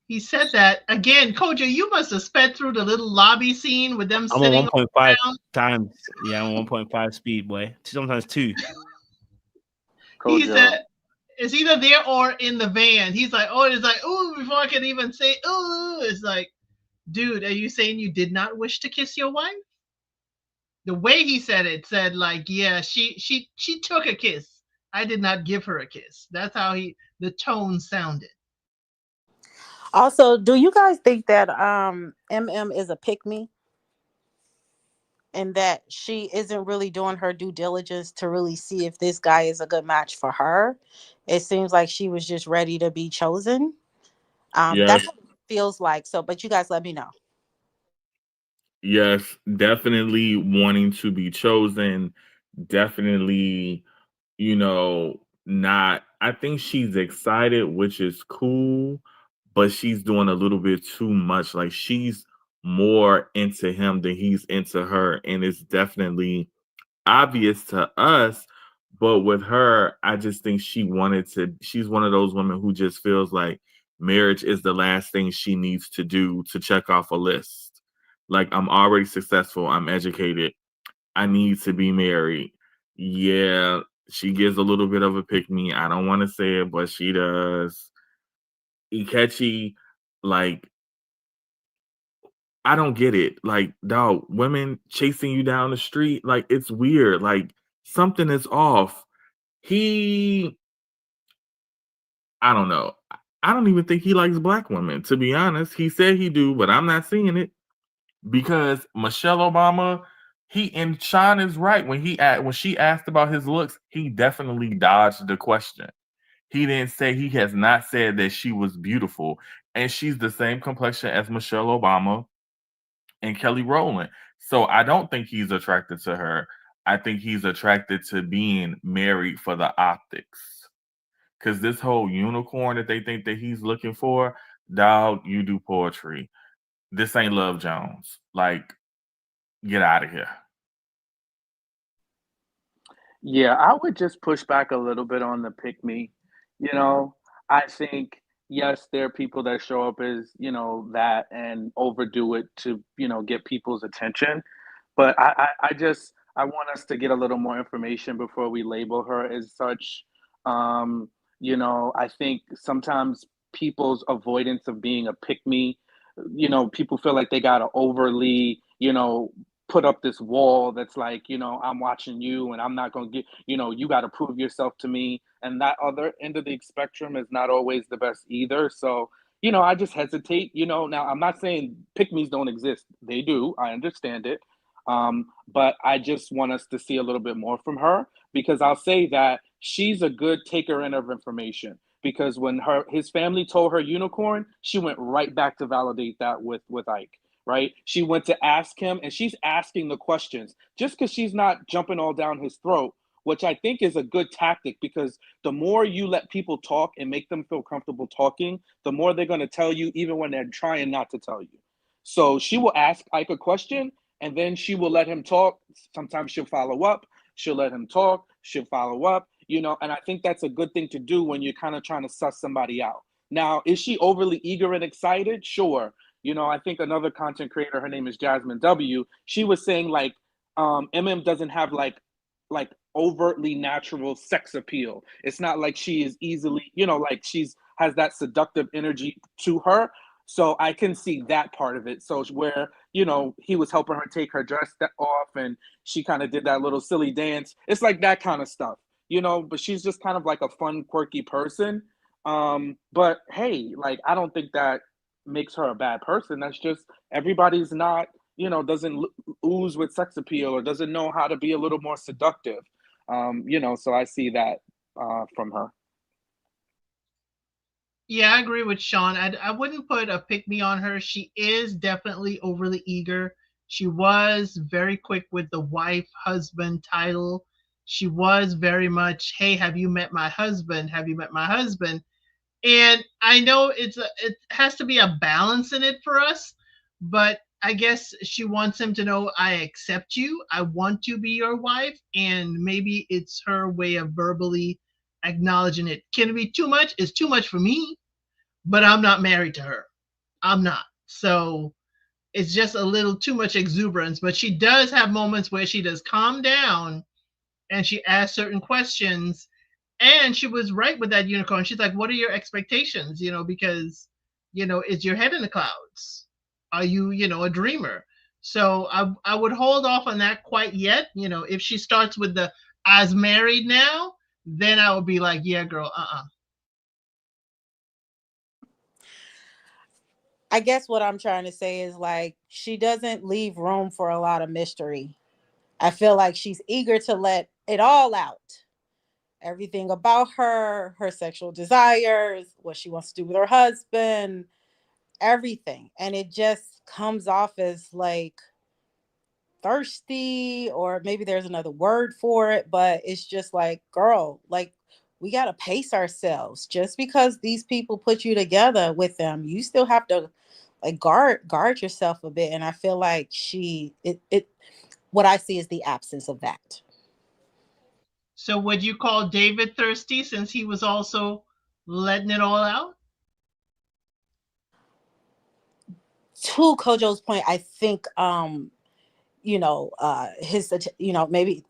He said that again. Kojo, you must have sped through the little lobby scene with them I'm sitting on 1.5 around. times. Yeah, I'm on 1.5 speed, boy. Sometimes 2. He said it's either there or in the van. He's like, oh, it's like, oh, before I can even say, oh, it's like, dude, are you saying you did not wish to kiss your wife? The way he said it said like, yeah, she took a kiss. I did not give her a kiss. That's how the tone sounded. Also, do you guys think that MM is a pick-me? And that she isn't really doing her due diligence to really see if this guy is a good match for her? It seems like she was just ready to be chosen. Yes. That's what it feels like. So, but you guys let me know. Yes, definitely wanting to be chosen. Definitely, you know, not. I think she's excited, which is cool, but she's doing a little bit too much. Like she's more into him than he's into her. And it's definitely obvious to us. But with her, I just think she's one of those women who just feels like marriage is the last thing she needs to do to check off a list. Like, I'm already successful. I'm educated. I need to be married. Yeah, she gives a little bit of a pick me. I don't want to say it, but she does. Ikechi, like, I don't get it. Like, dog, women chasing you down the street, like, it's weird. Like, something is off. I don't know. I don't even think he likes black women, to be honest. He said he do, but I'm not seeing it. Because Michelle Obama, and Sean is right. When she asked about his looks, he definitely dodged the question. He has not said that she was beautiful. And she's the same complexion as Michelle Obama and Kelly Rowland. So I don't think he's attracted to her. I think he's attracted to being married for the optics. Because this whole unicorn that they think that he's looking for, dog, you do poetry. This ain't Love Jones. Like, get out of here. Yeah, I would just push back a little bit on the pick me. You know, I think yes, there are people that show up as, you know, that and overdo it to, you know, get people's attention. But I want us to get a little more information before we label her as such. You know, I think sometimes people's avoidance of being a pick me, you know, people feel like they gotta overly, you know, put up this wall that's like, you know, I'm watching you and I'm not gonna get, you know, you gotta prove yourself to me. And that other end of the spectrum is not always the best either. So, you know, I just hesitate, you know. Now I'm not saying pick me's don't exist. They do. I understand it. But I just want us to see a little bit more from her because I'll say that she's a good taker in of information because when his family told her unicorn, she went right back to validate that with Ike, right? She went to ask him and she's asking the questions just because she's not jumping all down his throat, which I think is a good tactic because the more you let people talk and make them feel comfortable talking, the more they're going to tell you even when they're trying not to tell you. So she will ask Ike a question and then she will let him talk. Sometimes she'll follow up. She'll let him talk. She'll follow up, you know, and I think that's a good thing to do when you're kind of trying to suss somebody out. Now, is she overly eager and excited? Sure. You know, I think another content creator, her name is Jasmine W. She was saying like, MM doesn't have like overtly natural sex appeal. It's not like she is easily, you know, like has that seductive energy to her. So I can see that part of it. So where, you know, he was helping her take her dress off and she kind of did that little silly dance. It's like that kind of stuff, you know, but she's just kind of like a fun, quirky person. But hey, like, I don't think that makes her a bad person. That's just everybody's not, you know, doesn't ooze with sex appeal or doesn't know how to be a little more seductive. You know, so I see that from her. Yeah, I agree with Sean. I wouldn't put a pick me on her. She is definitely overly eager. She was very quick with the wife husband title. She was very much, hey, have you met my husband? Have you met my husband? And I know it has to be a balance in it for us, but I guess she wants him to know I accept you. I want to be your wife. And maybe it's her way of verbally acknowledging it. Can it be too much? It's too much for me, but I'm not married to her. I'm not. So it's just a little too much exuberance. But she does have moments where she does calm down and she asks certain questions. And she was right with that unicorn. She's like, what are your expectations? You know, because, you know, is your head in the clouds? Are you, you know, a dreamer? So I would hold off on that quite yet. You know, if she starts with the I's married now, then I would be like, yeah, girl, I guess what I'm trying to say is like, she doesn't leave room for a lot of mystery. I feel like she's eager to let it all out. Everything about her sexual desires, what she wants to do with her husband, everything. And it just comes off as like thirsty, or maybe there's another word for it, but it's just like, girl, like, we got to pace ourselves. Just because these people put you together with them, you still have to like guard yourself a bit. And I feel like what I see is the absence of that. So would you call David thirsty since he was also letting it all out? To Kojo's point, I think his maybe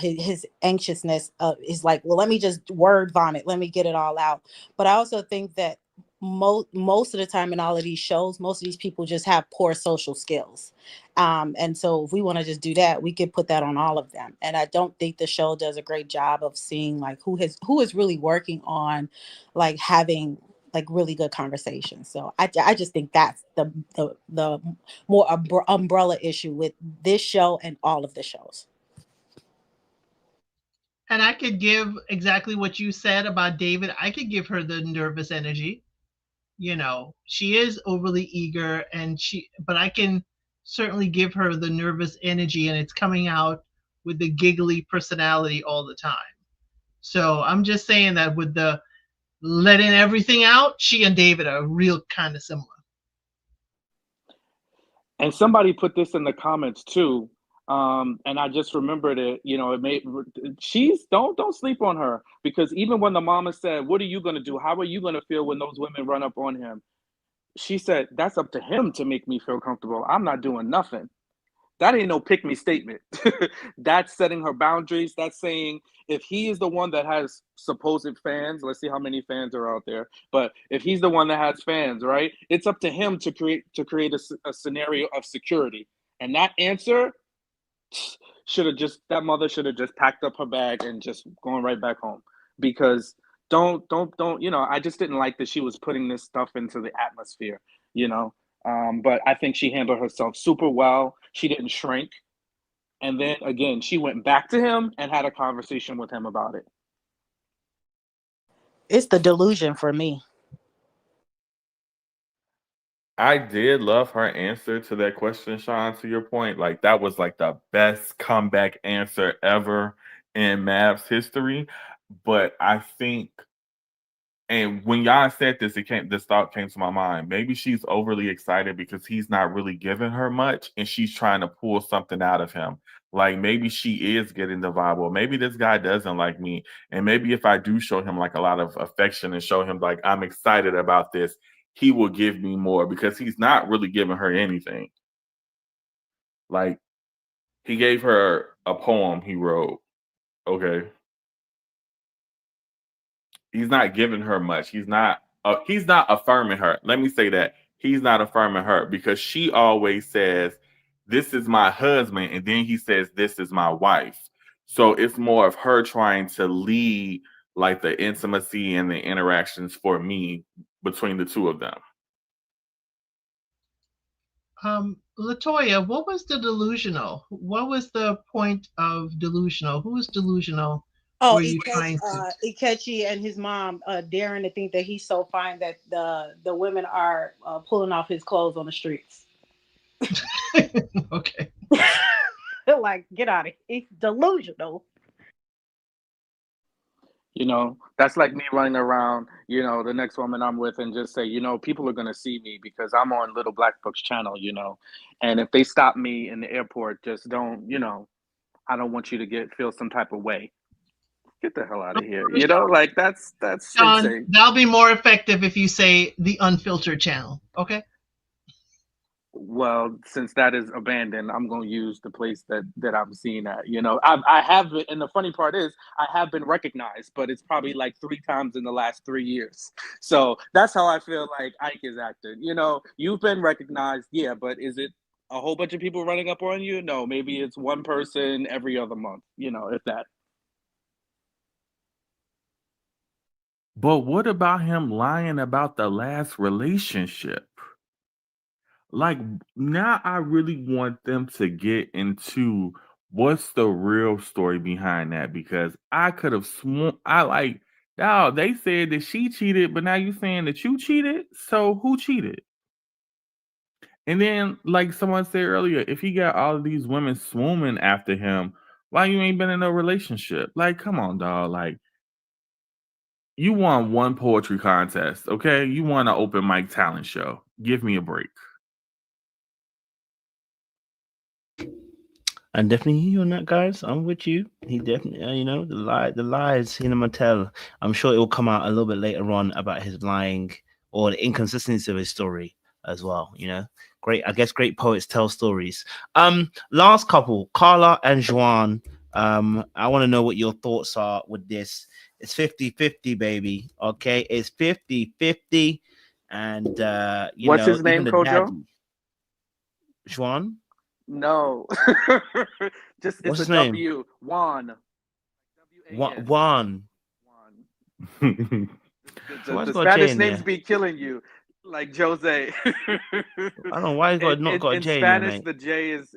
his anxiousness is like, well, let me just word vomit, let me get it all out. But I also think that most of the time in all of these shows, most of these people just have poor social skills, and so if we want to just do that, we could put that on all of them. And I don't think the show does a great job of seeing like who is really working on like having like really good conversations. So I just think that's the more umbrella issue with this show and all of the shows. And I could give exactly what you said about David. I could give her the nervous energy. You know, she is overly eager but I can certainly give her the nervous energy, and it's coming out with the giggly personality all the time. So I'm just saying that with the letting everything out, she and David are real kind of similar. And somebody put this in the comments too. And I just remembered it. You know, it made don't sleep on her, because even when the mama said, "What are you gonna do? How are you gonna feel when those women run up on him?" She said, "That's up to him to make me feel comfortable. I'm not doing nothing." That ain't no pick me statement. That's setting her boundaries. That's saying if he is the one that has supposed fans, let's see how many fans are out there. But if he's the one that has fans, right? It's up to him to create a scenario of security. And that answer that mother should have just packed up her bag and just gone right back home. Because don't, you know, I just didn't like that she was putting this stuff into the atmosphere, you know. But I think she handled herself super well. She didn't shrink. And then again, she went back to him and had a conversation with him about it. It's the delusion for me. I did love her answer to that question, Sean, to your point. Like, that was like the best comeback answer ever in Mavs history. But I think, and when y'all said this, this thought came to my mind. Maybe she's overly excited because he's not really giving her much, and she's trying to pull something out of him. Like, maybe she is getting the vibe, or maybe this guy doesn't like me. And maybe if I do show him like a lot of affection and show him like I'm excited about this, he will give me more, because he's not really giving her anything. Like, he gave her a poem he wrote. Okay. He's not giving her much. He's not affirming her. Let me say that. He's not affirming her, because she always says, "This is my husband," and then he says, "This is my wife." So it's more of her trying to lead like the intimacy and the interactions for me between the two of them. Latoya, what was the delusional? What was the point of delusional? Who was delusional? Oh, Ikechi and his mom daring to think that he's so fine that the women are pulling off his clothes on the streets. Okay. Like, get out of here. He's delusional. You know, that's like me running around, you know, the next woman I'm with and just say, you know, people are going to see me because I'm on Little Black Book's channel, you know. And if they stop me in the airport, just don't, you know, I don't want you to feel some type of way. Get the hell out of here. You know, like that's Sean, insane. that'll be more effective if you say the unfiltered channel. Okay. Well, since that is abandoned, I'm going to use the place that I'm seeing at. You know, I have been, and the funny part is I have been recognized, but it's probably like 3 times in the last 3 years. So that's how I feel like Ike is acting. You know, you've been recognized, yeah, but is it a whole bunch of people running up on you? No, maybe it's one person every other month, you know, if that. But what about him lying about the last relationship? Like, now I really want them to get into what's the real story behind that, because I could have sworn they said that she cheated, but now you saying that you cheated. So who cheated? And then, like someone said earlier, if he got all of these women swooning after him, why you ain't been in a relationship? Like, come on, dog. Like, you won one poetry contest, okay? You won an open mic talent show. Give me a break. And definitely you on that, guys. I'm with you. He definitely, you know, the lies, you know, Mattel. I'm sure it will come out a little bit later on about his lying or the inconsistency of his story as well. You know, I guess great poets tell stories. Last couple, Carla and Juan. I want to know what your thoughts are with this. It's 50-50, baby. Okay, it's 50-50. And what's his name, Kojo? Juan? No. Just what's it's his a name? W. Juan. Juan. The Spanish names be killing you, like Jose. I don't know why he's not got a J in Spanish. Mate. The J is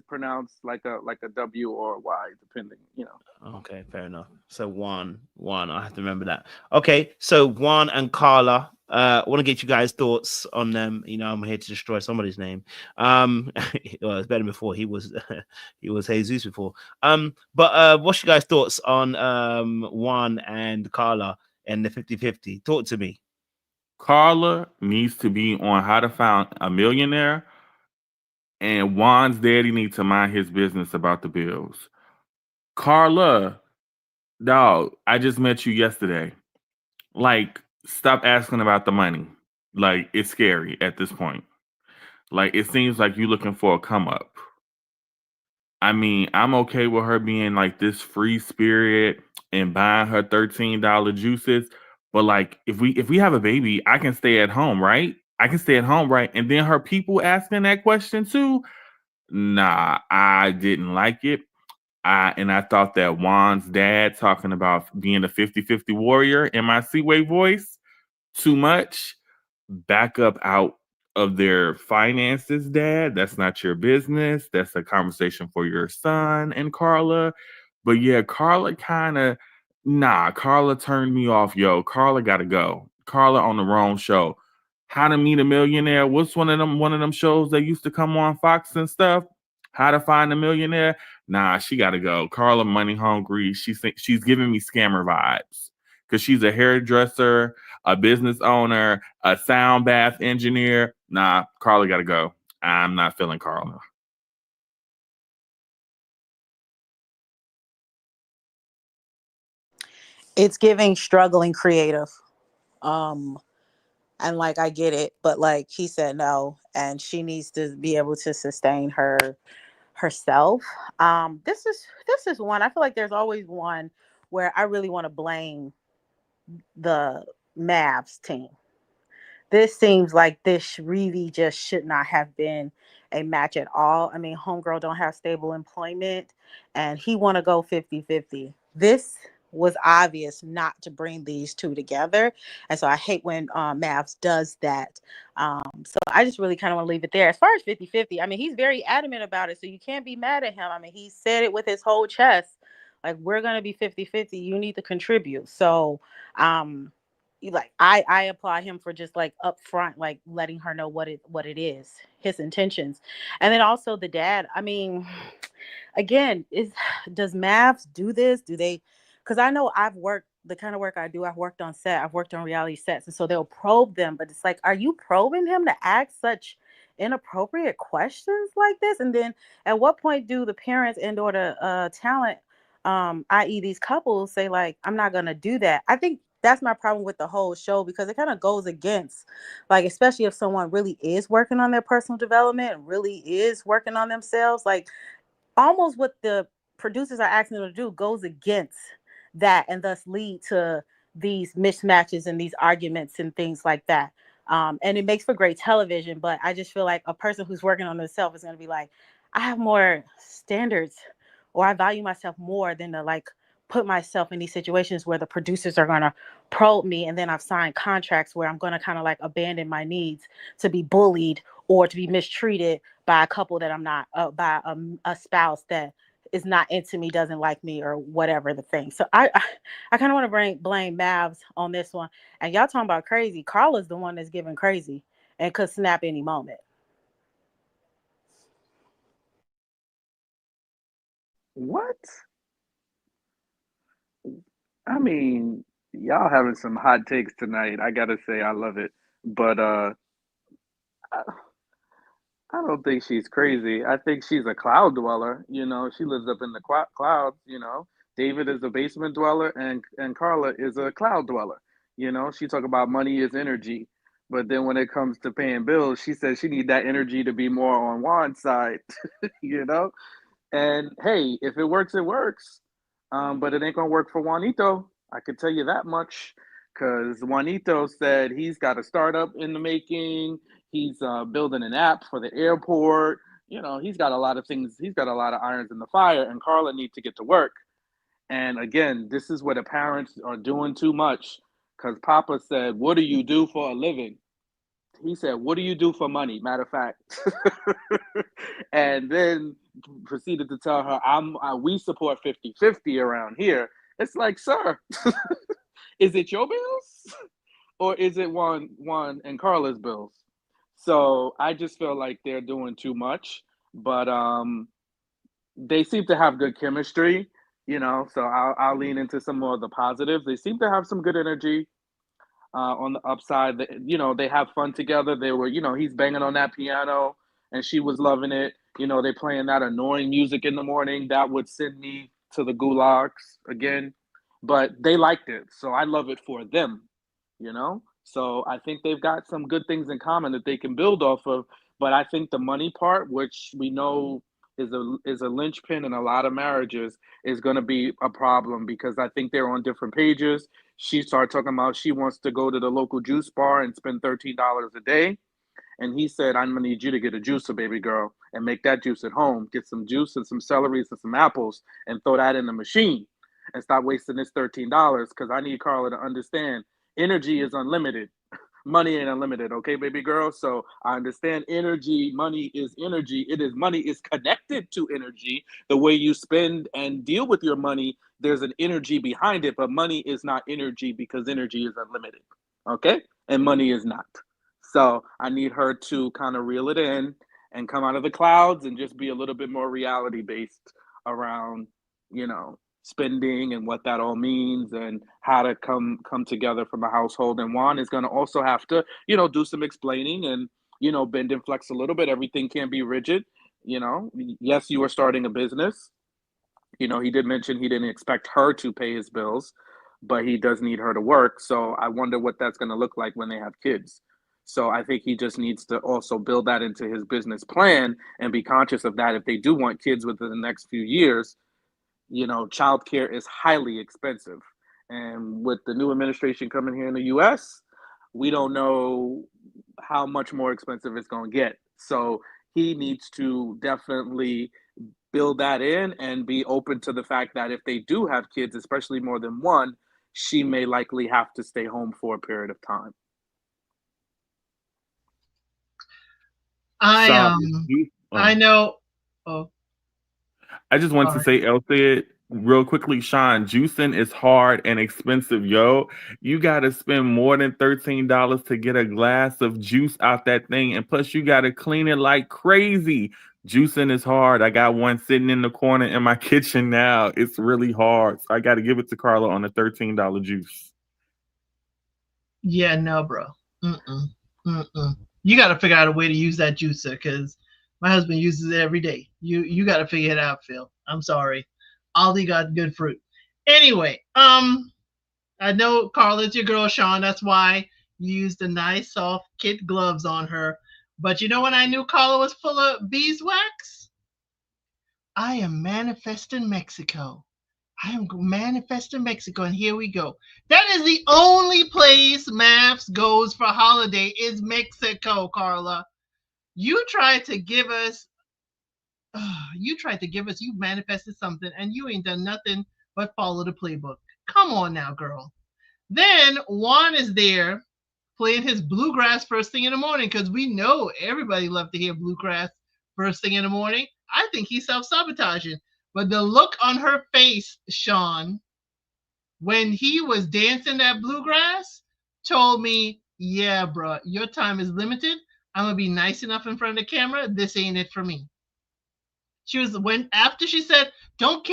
pronounced like a W or a Y, depending. You know. Okay, fair enough. So Juan. I have to remember that. Okay, so Juan and Carla. I want to get you guys' thoughts on them. You know, I'm here to destroy somebody's name. Well, it's better before he was Jesus before. But what's your guys' thoughts on Juan and Carla and the 50-50? Talk to me. Carla needs to be on How to Find a Millionaire and Juan's daddy needs to mind his business about the bills. Carla, dog, I just met you yesterday. Like, stop asking about the money. Like, it's scary at this point. Like, it seems like you're looking for a come up. I mean, I'm okay with her being like this free spirit and buying her $13 juices. But like, if we have a baby, I can stay at home, right? I can stay at home, right? And then her people asking that question too. Nah, I didn't like it. I thought that Juan's dad talking about being a 50-50 warrior in my Seaway voice, too much. Back up out of their finances, Dad. That's not your business. That's a conversation for your son and Carla. But yeah, Carla Carla turned me off. Yo, Carla gotta go. Carla on the wrong show. How to Meet a Millionaire. What's one of them shows that used to come on Fox and stuff? How to Find a Millionaire. Nah, she gotta go. Carla money hungry. She's giving me scammer vibes because she's a hairdresser, a business owner, a sound bath engineer. Nah, Carla gotta go. I'm not feeling Carla. It's giving struggling creative. And like I get it, but like he said no, and she needs to be able to sustain herself. This is one. I feel like there's always one where I really want to blame the Mavs team. This seems like this really just should not have been a match at all. I mean, homegirl don't have stable employment, and he want to go 50-50. This was obvious not to bring these two together. And so I hate when Mavs does that. So I just really kind of want to leave it there. As far as 50-50, I mean, he's very adamant about it, so you can't be mad at him. I mean, he said it with his whole chest. Like, we're going to be 50-50. You need to contribute. So, like I applaud him for just like upfront, like letting her know what it is, his intentions. And then also the dad, I mean, again, does Mavs do this? Do they? Because I know I've worked the kind of work I do. I've worked on set. I've worked on reality sets, and so they'll probe them. But it's like, are you probing him to ask such inappropriate questions like this? And then at what point do the parents and/or the talent, i.e., these couples, say like, I'm not gonna do that? I think that's my problem with the whole show, because it kind of goes against, like, especially if someone really is working on their personal development, really is working on themselves, like almost what the producers are asking them to do goes against that, and thus lead to these mismatches and these arguments and things like that. And it makes for great television, but I just feel like a person who's working on themselves is going to be like, I have more standards, or I value myself more than to like put myself in these situations where the producers are going to probe me, and then I've signed contracts where I'm going to kind of like abandon my needs to be bullied or to be mistreated by a couple that I'm not, by a spouse that is not into me, doesn't like me, or whatever the thing. So I kind of want to blame Mavs on this one. And y'all talking about crazy. Carla's the one that's giving crazy and could snap any moment. What? I mean, y'all having some hot takes tonight. I gotta say, I love it. But I don't think she's crazy. I think she's a cloud dweller. You know, she lives up in the clouds. You know, David is a basement dweller, and Carla is a cloud dweller. You know, she talk about money is energy, but then when it comes to paying bills, she says she need that energy to be more on Juan's side. You know, and hey, if it works, it works. But it ain't gonna work for Juanito. I can tell you that much, because Juanito said he's got a startup in the making. He's building an app for the airport. You know, he's got a lot of things. He's got a lot of irons in the fire, and Carla needs to get to work. And again, this is where the parents are doing too much, because Papa said, "What do you do for a living?" He said, "What do you do for money?" Matter of fact, and then proceeded to tell her, we support 50-50 around here." It's like, sir, is it your bills or is it Juan and Carla's bills? So I just feel like they're doing too much, but they seem to have good chemistry, you know. So I'll lean into some more of the positives. They seem to have some good energy. On the upside, you know, they have fun together. They were, you know, he's banging on that piano and she was loving it. You know, they playing that annoying music in the morning that would send me to the gulags again, but they liked it, so I love it for them, you know? So I think they've got some good things in common that they can build off of, but I think the money part, which we know is a linchpin in a lot of marriages, is going to be a problem because I think they're on different pages. She started talking about she wants to go to the local juice bar and spend $13 a day. And he said, I'm gonna need you to get a juicer, baby girl, and make that juice at home. Get some juice and some celeries and some apples and throw that in the machine and stop wasting this $13 because I need Carla to understand energy is unlimited. Money ain't unlimited, okay, baby girl? So I understand energy, money is energy. Money is connected to energy. The way you spend and deal with your money, there's an energy behind it, but money is not energy because energy is unlimited, okay? And money is not. So I need her to kind of reel it in and come out of the clouds and just be a little bit more reality based around, you know, spending and what that all means and how to come together from a household. And Juan is going to also have to, you know, do some explaining and, you know, bend and flex a little bit. Everything can't be rigid. You know, yes, you are starting a business. You know, he did mention he didn't expect her to pay his bills, but he does need her to work. So I wonder what that's going to look like when they have kids. So I think he just needs to also build that into his business plan and be conscious of that. If they do want kids within the next few years, you know, childcare is highly expensive. And with the new administration coming here in the US, we don't know how much more expensive it's going to get. So he needs to definitely build that in and be open to the fact that if they do have kids, especially more than one, she may likely have to stay home for a period of time. I know. Oh, I just want to say, Elsie, real quickly, Sean, juicing is hard and expensive, yo. You got to spend more than $13 to get a glass of juice out that thing. And plus, you got to clean it like crazy. Juicing is hard. I got one sitting in the corner in my kitchen now. It's really hard. So I got to give it to Carla on a $13 juice. Yeah, no, bro. You got to figure out a way to use that juicer because my husband uses it every day. You got to figure it out, Phil. I'm sorry. Aldi got good fruit. Anyway, I know Carla's your girl, Sean. That's why you used the nice soft kid gloves on her. But you know when I knew Carla was full of beeswax? I am manifesting Mexico. I am manifesting Mexico, and here we go. That is the only place Maps goes for holiday is Mexico, Carla. You tried to give us, you manifested something, and you ain't done nothing but follow the playbook. Come on now, girl. Then Juan is there playing his bluegrass first thing in the morning because we know everybody loves to hear bluegrass first thing in the morning. I think he's self-sabotaging. But the look on her face, Sean, when he was dancing that bluegrass, told me, yeah, bro, your time is limited. I'm going to be nice enough in front of the camera. This ain't it for me. After she said, don't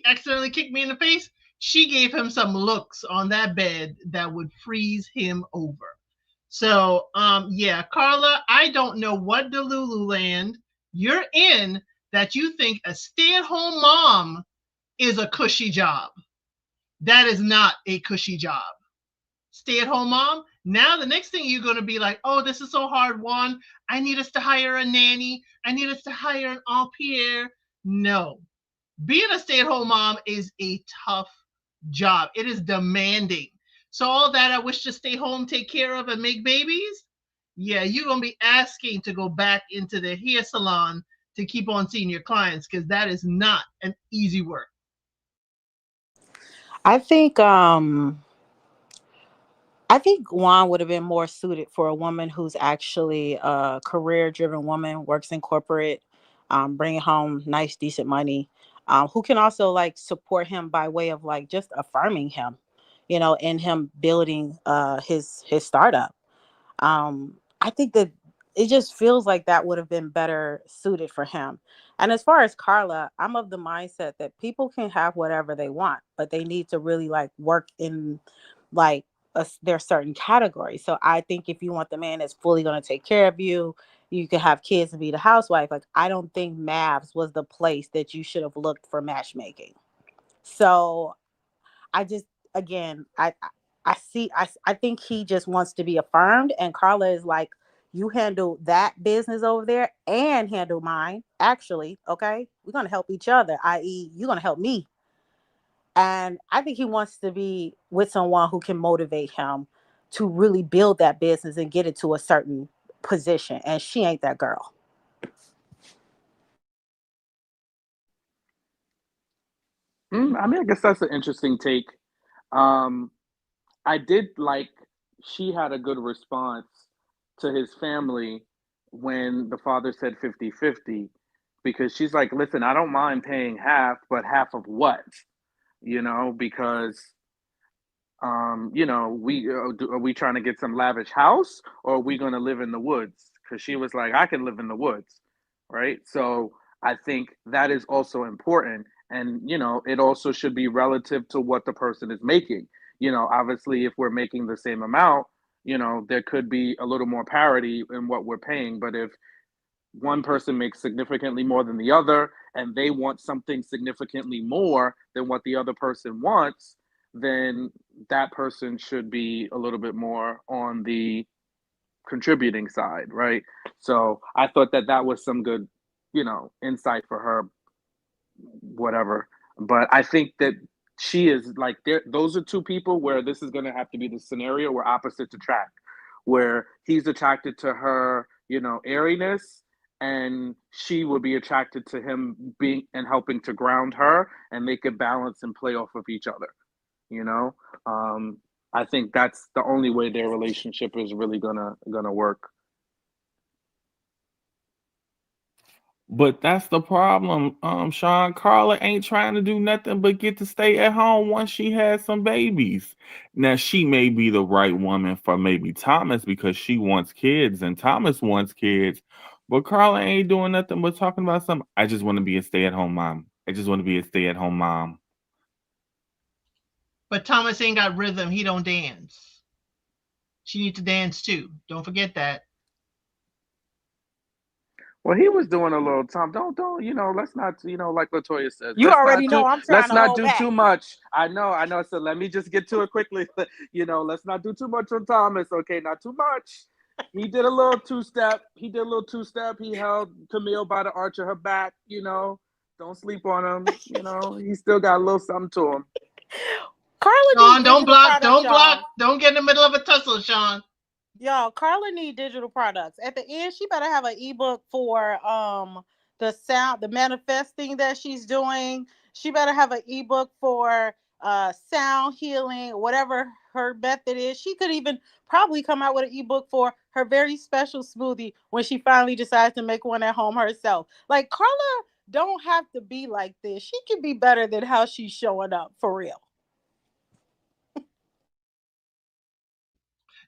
accidentally kick me in the face, she gave him some looks on that bed that would freeze him over. So, yeah, Carla, I don't know what Delulu land you're in that you think a stay-at-home mom is a cushy job. That is not a cushy job. Stay-at-home mom, now the next thing you're going to be like, oh, this is so hard, Juan. I need us to hire a nanny. I need us to hire an au pair. No. Being a stay-at-home mom is a tough job. It is demanding. So all that I wish to stay home, take care of, and make babies, yeah, you're going to be asking to go back into the hair salon to keep on seeing your clients because that is not an easy work. I think Juan would have been more suited for a woman who's actually a career-driven woman, works in corporate, bringing home nice, decent money, who can also like support him by way of like just affirming him, you know, and him building his startup. I think that it just feels like that would have been better suited for him. And as far as Carla, I'm of the mindset that people can have whatever they want, but they need to really like work in like their certain category. So I think if you want the man that's fully going to take care of you you could have kids and be the housewife. Like, I don't think Mavs was the place that you should have looked for matchmaking. So I just, again, I think he just wants to be affirmed, and Carla is like, you handle that business over there and handle mine. Actually, okay, we're gonna help each other, i.e., you're gonna help me. And I think he wants to be with someone who can motivate him to really build that business and get it to a certain position. And she ain't that girl. I mean, I guess that's an interesting take. I did like she had a good response to his family when the father said 50-50, because she's like, listen, I don't mind paying half, but half of what? Because are we trying to get some lavish house, or are we going to live in the woods? Because she was like, I can live in the woods, right? So I think that is also important. And, it also should be relative to what the person is making. Obviously, if we're making the same amount, there could be a little more parity in what we're paying. But if one person makes significantly more than the other, and they want something significantly more than what the other person wants, then that person should be a little bit more on the contributing side, right? So I thought that was some good, insight for her, whatever. But I think that she is like, those are two people where this is going to have to be the scenario where opposites attract, where he's attracted to her, airiness, and she would be attracted to him being and helping to ground her, and they could balance and play off of each other. I think that's the only way their relationship is really gonna work. But that's the problem, Sean. Carla ain't trying to do nothing but get to stay at home once she has some babies. Now, she may be the right woman for maybe Thomas because she wants kids and Thomas wants kids. But Carla ain't doing nothing but talking about something. I just want to be a stay-at-home mom. I just want to be a stay-at-home mom. But Thomas ain't got rhythm. He don't dance. She needs to dance too. Don't forget that. Well, he was doing a little Tom. Don't let's not, like Latoya says. You already know I'm trying let's to not hold do back. too much. I know. So let me just get to it quickly. Let's not do too much on Thomas. Okay, not too much. He did a little two-step. He held Camille by the arch of her back. Don't sleep on him. He still got a little something to him. Carla, Sean, don't block. Don't get in the middle of a tussle, Sean. Y'all, Carla need digital products. At the end, she better have an ebook for the manifesting that she's doing. She better have an ebook for sound healing, whatever her method is. She could even probably come out with an ebook for her very special smoothie when she finally decides to make one at home herself. Like, Carla don't have to be like this. She can be better than how she's showing up, for real.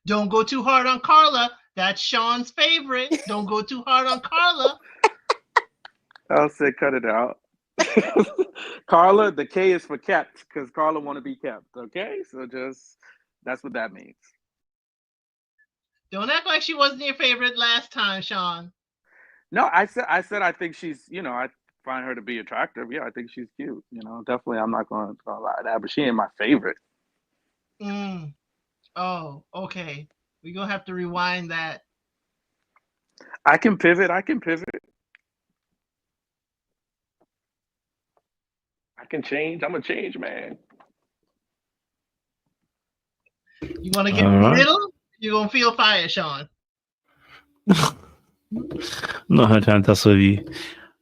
Don't go too hard on Carla. That's Sean's favorite. Don't go too hard on Carla. I'll say cut it out. Carla, the K is for kept, because Carla want to be kept. Okay, so that's what that means. Don't act like she wasn't your favorite last time, Sean. No, I said I think she's, I find her to be attractive. Yeah, I think she's cute. Definitely, I'm not going to lie to that, but she ain't my favorite. Oh, okay. We're going to have to rewind that. I can pivot. I can change. I'm a change man. You want to get in the middle? You're going to feel fire, Sean. Not had time to tussle with you.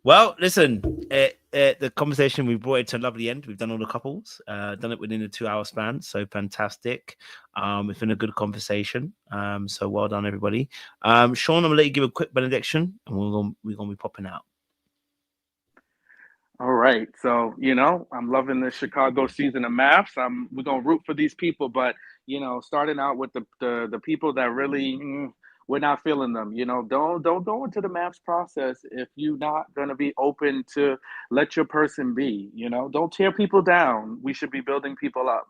Well, listen, the conversation, we brought it to a lovely end. We've done all the couples, done it within a 2-hour span. So fantastic. It's been a good conversation. So well done, everybody. Sean, I'm going to let you give a quick benediction, and we're going to be popping out. All right. So, I'm loving the Chicago season of maths. We're going to root for these people, but, starting out with the people that really... we're not feeling them. Don't go into the maths process if you're not going to be open to let your person be. Don't tear people down. We should be building people up.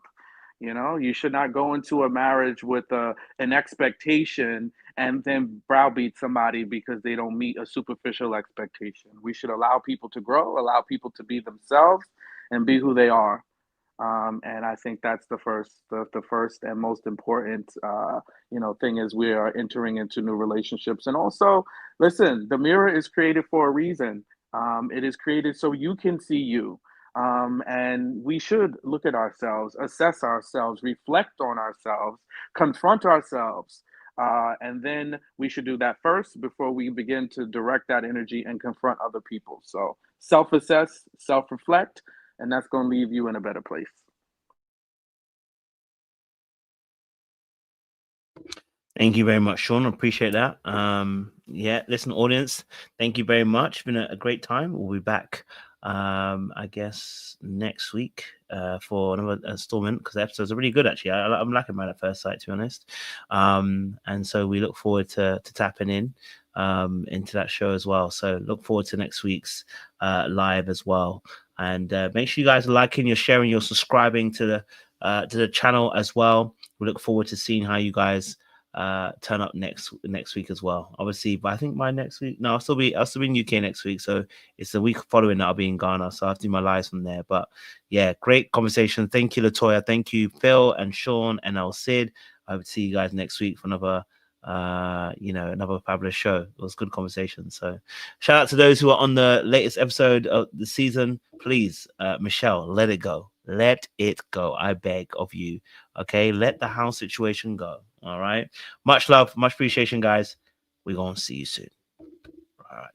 You should not go into a marriage with an expectation and then browbeat somebody because they don't meet a superficial expectation. We should allow people to grow, allow people to be themselves and be who they are. And I think that's the first and most important, thing as we are entering into new relationships. And also, listen, the mirror is created for a reason. It is created so you can see you. And we should look at ourselves, assess ourselves, reflect on ourselves, confront ourselves. And then we should do that first before we begin to direct that energy and confront other people. So self-assess, self-reflect, and that's going to leave you in a better place. Thank you very much, Sean. I appreciate that. Yeah, listen, audience, thank you very much. It's been a great time. We'll be back, I guess, next week for another installment, because the episodes are really good, actually. I'm liking Man at First Sight, to be honest. And so we look forward to tapping into that show as well. So look forward to next week's live as well. And make sure you guys are liking, you're sharing, you're subscribing to the channel as well. We look forward to seeing how you guys turn up next week as well. Obviously, but I think by next week, no, I'll still be in UK next week. So it's the week following that I'll be in Ghana. So I have to do my lives from there. But yeah, great conversation. Thank you, Latoya. Thank you, Phil and Sean and El Cid. I hope to see you guys next week for another another fabulous show. It was good conversation. So shout out to those who are on the latest episode of the season. Please, Michelle, let it go. Let it go. I beg of you. Okay, let the house situation go. All right. Much love, much appreciation, guys. We're gonna see you soon. All right.